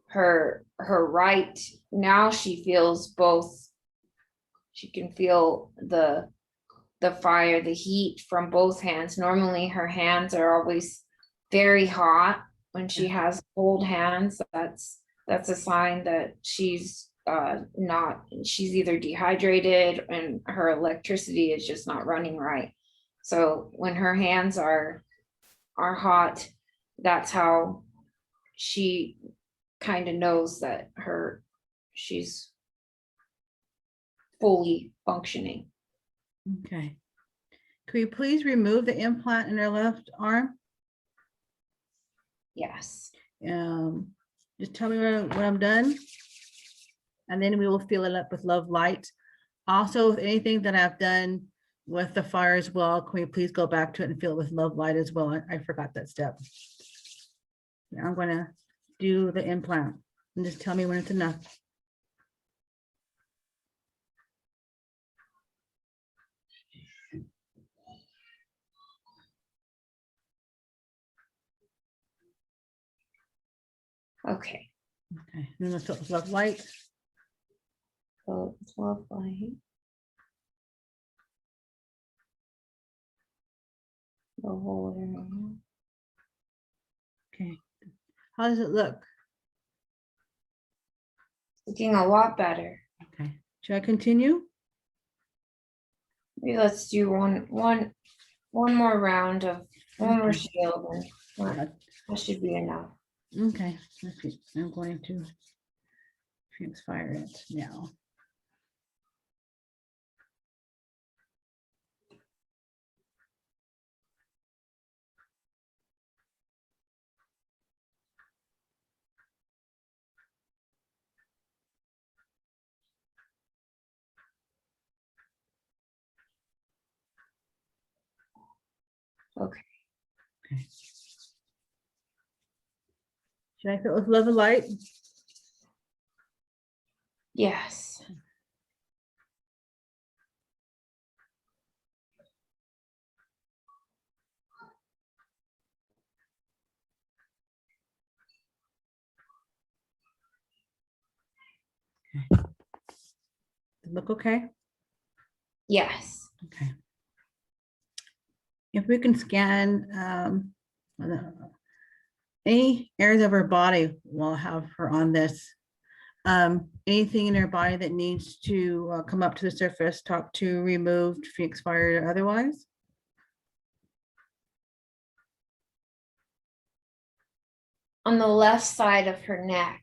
her right. Now she feels both. She can feel the fire, the heat from both hands. Normally her hands are always very hot. When she has cold hands, that's a sign that she's not, she's either dehydrated and her electricity is just not running right. So when her hands are hot, that's how she kind of knows that she's fully functioning. Okay. Could you please remove the implant in her left arm? Yes. Just tell me when I'm done, and then we will fill it up with love light. Also, with anything that I've done with the fire as well, can we please go back to it and fill it with love light as well? I forgot that step. Now I'm gonna do the implant and just tell me when it's enough. Okay. Okay, and then let's fill it with love light. So it's lovely. The whole area. Okay, how does it look? Looking a lot better. Okay, should I continue? Maybe let's do one more round of one more Okay. shield, and that should be enough. Okay, I'm going to transpire it now. Okay. Okay. Should I fill it with love and light? Yes. look okay? Yes. Okay. If we can scan any areas of her body, we'll have her on this. Anything in her body that needs to come up to the surface, talk to, removed, expired, or otherwise? On the left side of her neck,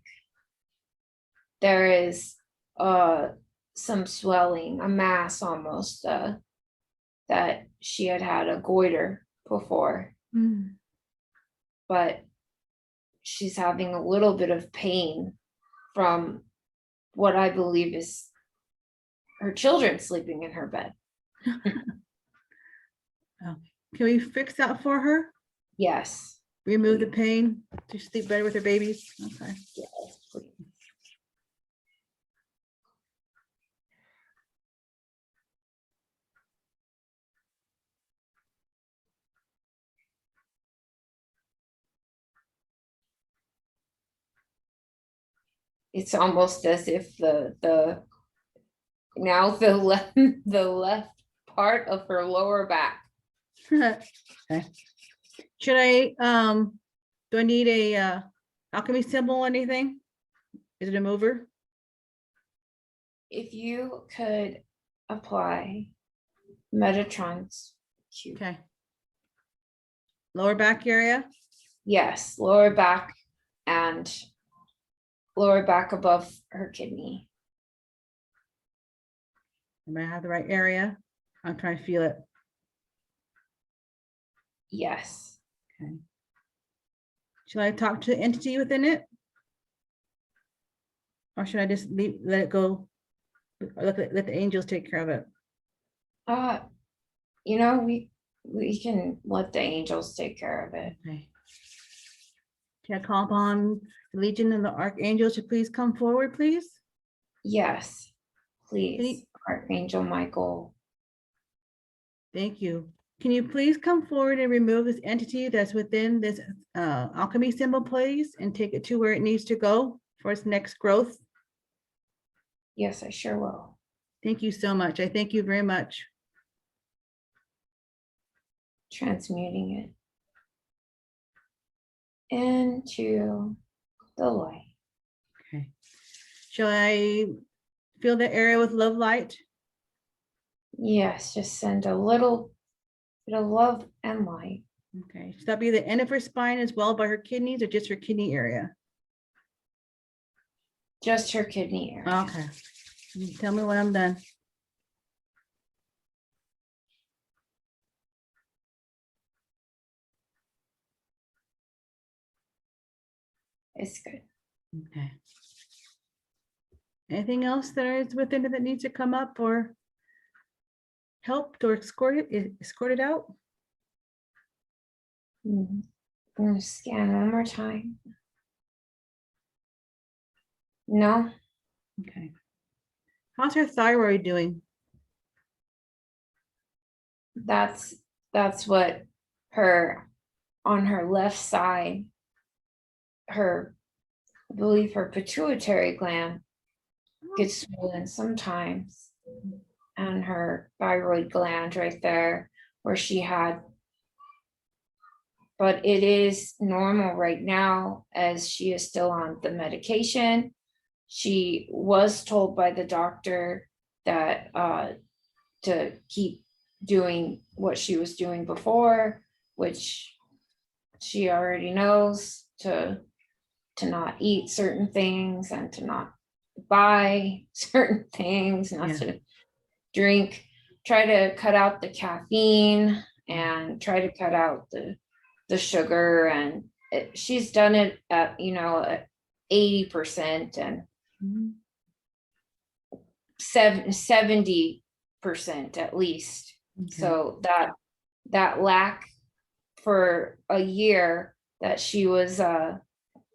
there is some swelling, a mass almost, that she had a goiter before, Mm. but she's having a little bit of pain from what I believe is her children sleeping in her bed. Can we fix that for her? Yes. Remove the pain to sleep better with her babies? Okay. Yes, please. It's almost as if the now the left the left part of her lower back. Okay. Should I, do I need a alchemy symbol or anything? Is it a mover? If you could apply Metatron's cube. Okay. Lower back area? Yes, lower back and lower back above her kidney. Am I have the right area? I'm trying to feel it. Yes. Okay. Should I talk to the entity within it? Or should I just let it go? Or let the angels take care of it? You know, we can let the angels take care of it. Okay. Can I call upon the Legion and the Archangels to please come forward, please? Yes, please, Archangel Michael. Thank you. Can you please come forward and remove this entity that's within this alchemy symbol, please, and take it to where it needs to go for its next growth? Yes, I sure will. Thank you so much. I thank you very much. Transmuting it into the light. Okay. Shall I fill the area with love light? Yes, just send a little bit of love and light. Okay. Should that be the end of her spine as well by her kidneys or just her kidney area? Just her kidney area. Okay. You tell me when I'm done. It's good. Okay. Anything else that is within it that needs to come up or helped or escorted out? I'm gonna scan one more time. No, Okay. How's her thyroid doing? that's what her on her left side, her I believe her pituitary gland gets swollen sometimes, and her thyroid gland right there where she had, but it is normal right now as she is still on the medication. She was told by the doctor that to keep doing what she was doing before, which she already knows, to not eat certain things and to not buy certain things, not Yeah. to drink, try to cut out the caffeine and try to cut out the sugar, and she's done it at, you know, at 80% and Mhm. 70% at least. Okay. So that lack for a year that she was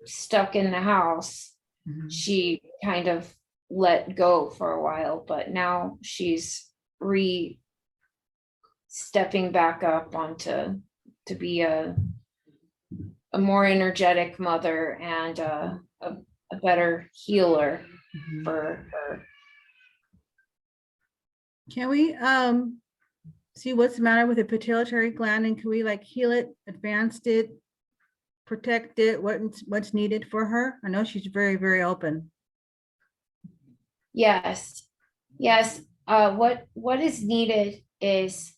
stuck in the house, Mhm. she kind of let go for a while, but now she's stepping back up onto to be a more energetic mother and a better healer Mhm. for her. Can we see what's the matter with the pituitary gland, and can we like heal it, advance it, protect it, what's needed for her? I know she's very, very open. Yes. Yes. What is needed is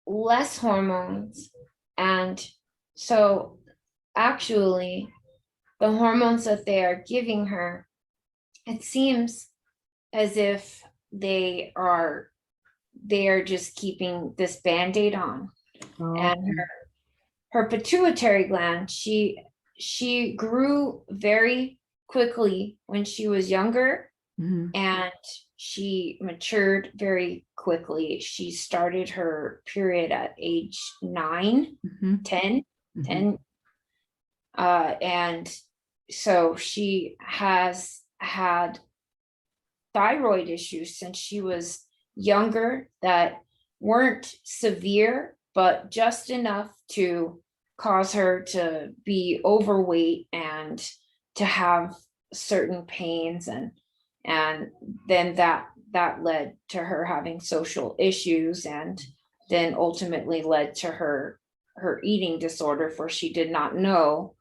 less hormones. And so actually, the hormones that they are giving her, it seems as if they are just keeping this band-aid on. Oh, And her pituitary gland, she grew very quickly when she was younger, mhm, and she matured very quickly. She started her period at age 9, mhm, 10, mhm. 10. And so she has had thyroid issues since she was younger that weren't severe, but just enough to cause her to be overweight and to have certain pains, and then that led to her having social issues, and then ultimately led to her eating disorder, for she did not know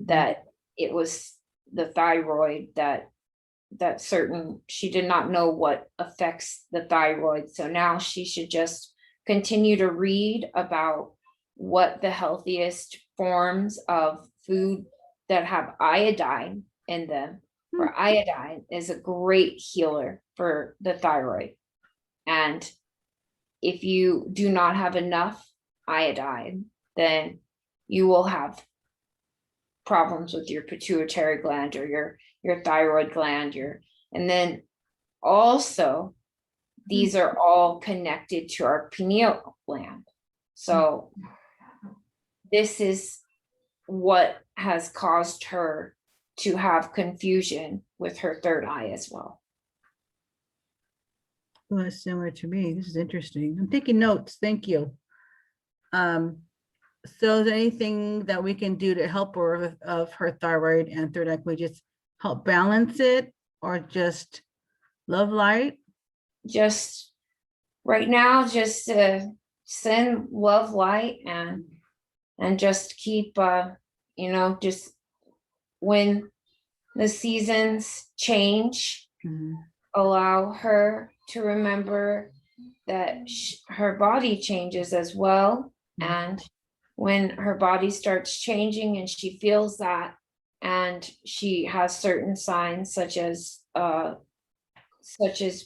that it was the thyroid that certain she did not know what affects the thyroid. So now she should just continue to read about what the healthiest forms of food that have iodine in them, for iodine is a great healer for the thyroid. And if you do not have enough iodine, then you will have problems with your pituitary gland or your thyroid gland, and then also these are all connected to our pineal gland. So this is what has caused her to have confusion with her third eye as well. Well, that's similar to me. This is interesting. I'm taking notes. Thank you. So is there anything that we can do to help her of her thyroid and third eye? Can we just help balance it, or just love light? Just right now, just send love, light, and just keep just when the seasons change, Mhm. allow her to remember that her body changes as well. And when her body starts changing and she feels that, and she has certain signs such as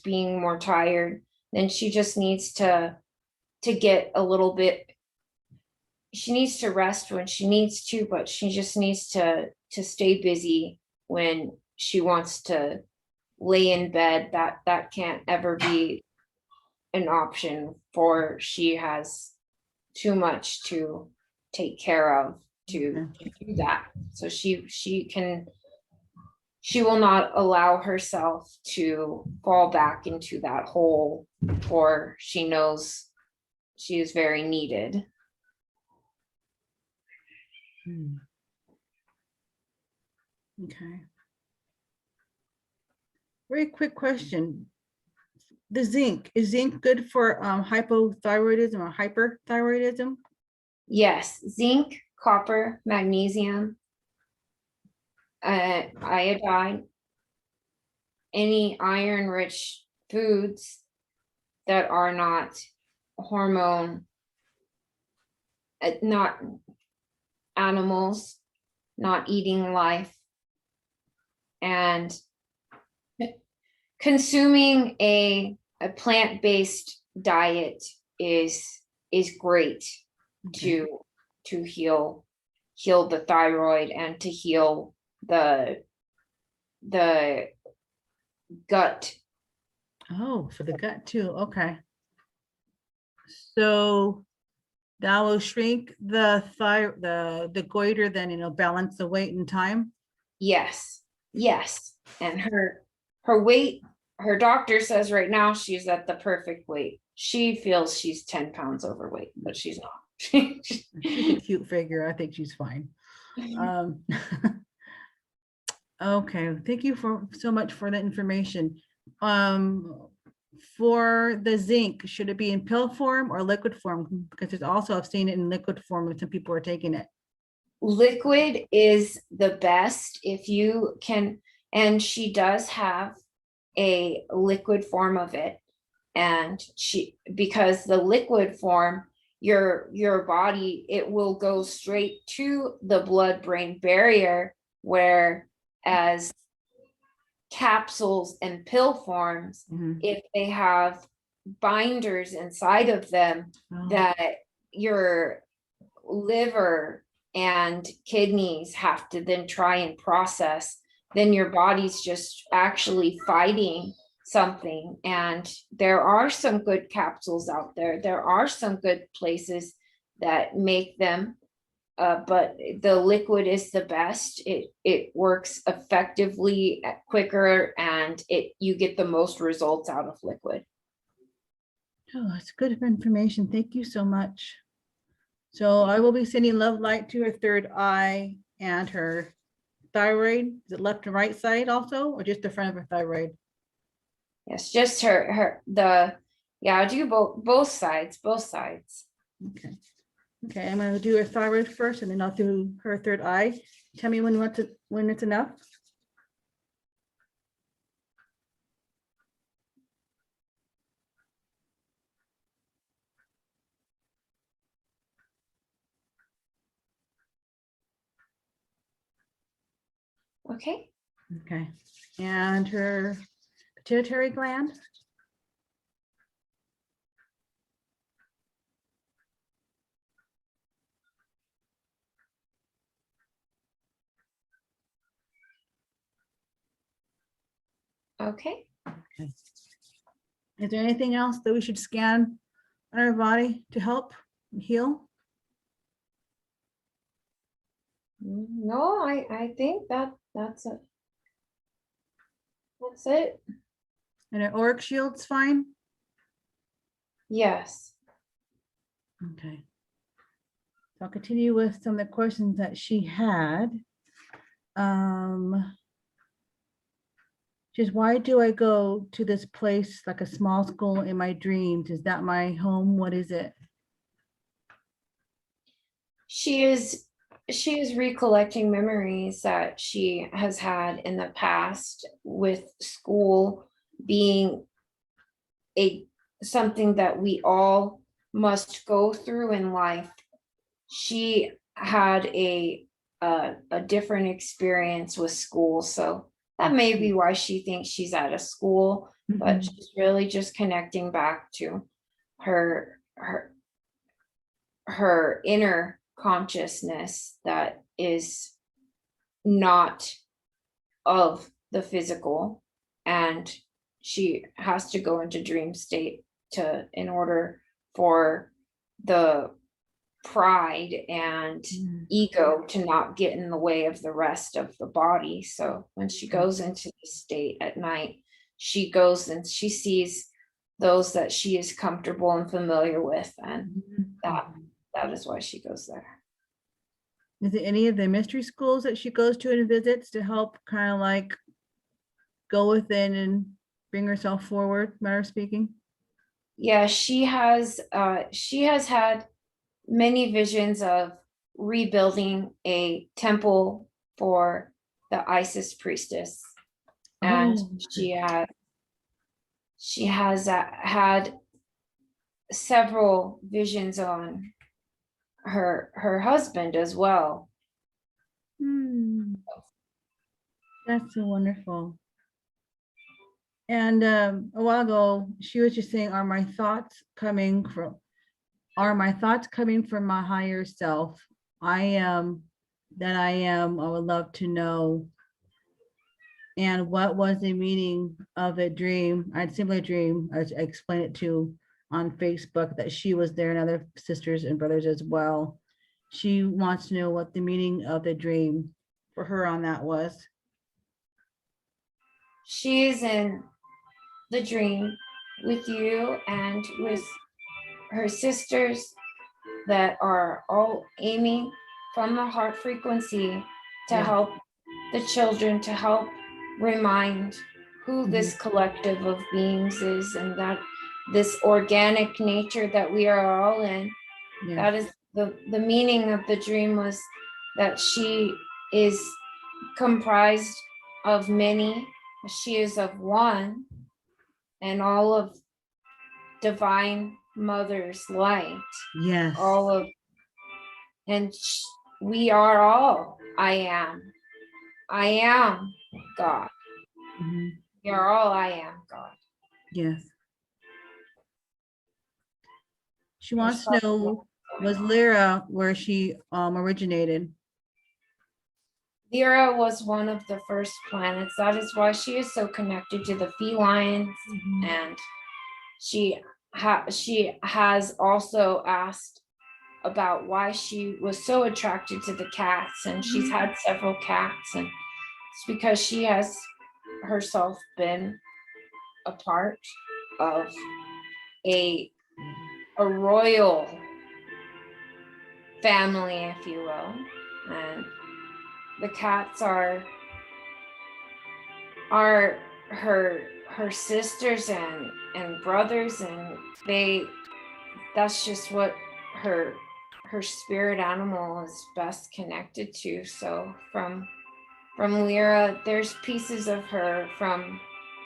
being more tired, then she just needs to get a little bit, she needs to rest when she needs to, but she just needs to stay busy when she wants to lay in bed. That can't ever be an option, for she has too much to take care of to do that. So she will not allow herself to fall back into that hole, for she knows she is very needed. Hmm. Okay. Very quick question. The zinc, is zinc good for hypothyroidism or hyperthyroidism? Yes, zinc, copper, magnesium, iodine, any iron rich foods that are not hormone, not animals, not eating life, and consuming a plant-based diet is great Okay. to heal the thyroid, and to heal the gut. Oh, for the gut too. Okay. So that will shrink the goiter, then, balance the weight and time. Yes, yes. And her weight, her doctor says right now she's at the perfect weight. She feels she's 10 pounds overweight, but she's not. She's a cute figure. I think she's fine. Um, okay, thank you for so much for the information. For the zinc, should it be in pill form or liquid form? Because there's also, I've seen it in liquid form and some people are taking it. Liquid is the best if you can, and she does have a liquid form of it. And because the liquid form, your body, it will go straight to the blood-brain barrier, whereas capsules and pill forms, if they have binders inside of them Oh. that your liver and kidneys have to then try and process, then your body's just actually fighting something. And there are some good capsules out there. There are some good places that make them, but the liquid is the best. It works effectively, quicker, and you get the most results out of liquid. Oh, that's good information. Thank you so much. So I will be sending love light to her third eye and her thyroid. Is it left and right side also, or just the front of her thyroid? Yes, just yeah, I do both sides. Okay. Okay, I'm gonna do her thyroid first and then I'll do her third eye. Tell me when it's enough. Okay. Okay, and her pituitary gland. Okay. Okay. Is there anything else that we should scan on our body to help heal? No, I think that's it. That's it. And her auric shield's fine? Yes. Okay. So I'll continue with some of the questions that she had. Just why do I go to this place like a small school in my dreams? Is that my home? What is it? She is recollecting memories that she has had in the past, with school being something that we all must go through in life. She had a different experience with school, so that may be why she thinks she's at a school, but Mhm. she's really just connecting back to her inner consciousness that is not of the physical, and she has to go into dream state in order for the pride and ego to not get in the way of the rest of the body. So when she goes into the state at night, she goes and she sees those that she is comfortable and familiar with, and that is why she goes there. Is it any of the mystery schools that she goes to and visits to help kind of like go within and bring herself forward, matter of speaking? Yeah, she has had many visions of rebuilding a temple for the Isis priestess, and Oh, she has had several visions on her husband as well. That's so wonderful. And a while ago, she was just saying, are my thoughts coming from my higher self? I am that I am. I would love to know. And what was the meaning of the dream? I had simply a dream. I explained it to on Facebook that she was there and other sisters and brothers as well. She wants to know what the meaning of the dream for her on that was. She is in the dream with you and with her sisters that are all aiming from the heart frequency to help the children, to help remind who this collective of beings is, and that this organic nature that we are all in. Yes. That is the meaning of the dream, was that she is comprised of many, she is of one, and all of divine mother's light, Yes. all of, and we are all I am God. Mhm. We are all I am God. Yes. She wants to know, was Lyra where she originated? Lyra was one of the first planets. That is why she is so connected to the felines, and she has also asked about why she was so attracted to the cats, and she's had several cats, and it's because she has herself been a part of a royal family, if you will, and the cats are her sisters and brothers, and that's just what her spirit animal is best connected to. So from Lyra, there's pieces of her from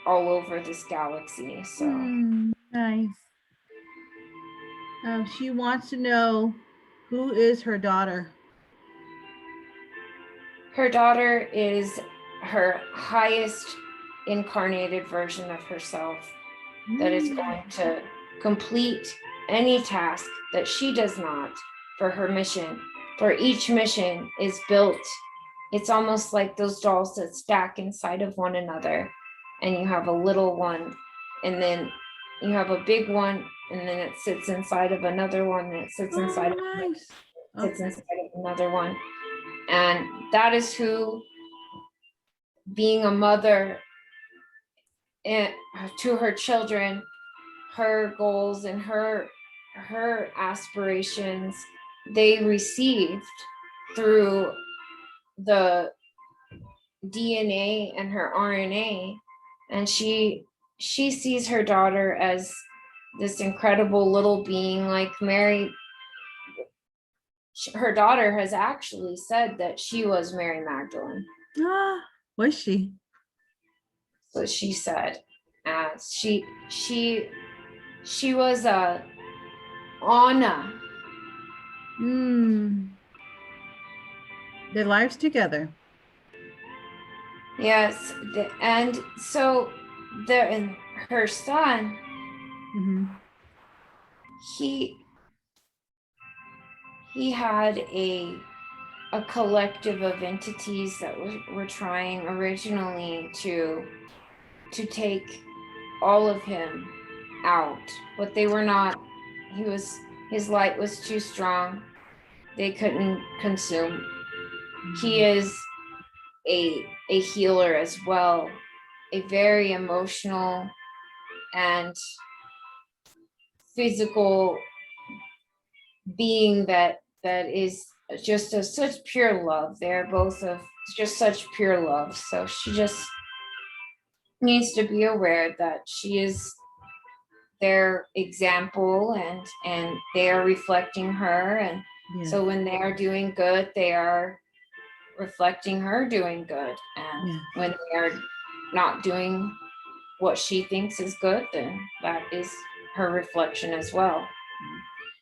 all over this galaxy. So Nice. She wants to know, who is her daughter? her daughter is her highest incarnated version of herself that is going to complete any task that she does not for her mission. For each mission is built, it's almost like those dolls that stack inside of one another, and you have a little one, and then you have a big one, and then it sits inside of another one, and it sits inside inside of another one. And that is who being a mother and to her children, her goals and her aspirations, they received through the DNA and her RNA, and she sees her daughter as this incredible little being like Mary. Her daughter has actually said that she was Mary Magdalene. Was she? So she said, she was a Anna. Their lives together. Yes, and so and her son, he had a collective of entities that were trying originally to take all of him out, but they were not. His light was too strong. They couldn't consume. He is a healer as well, a very emotional and physical being that is just such pure love. They're both of just such pure love. So she just needs to be aware that she is their example, and they are reflecting her, and so when they are doing good, they are reflecting her doing good, and when they are not doing what she thinks is good, then that is her reflection as well.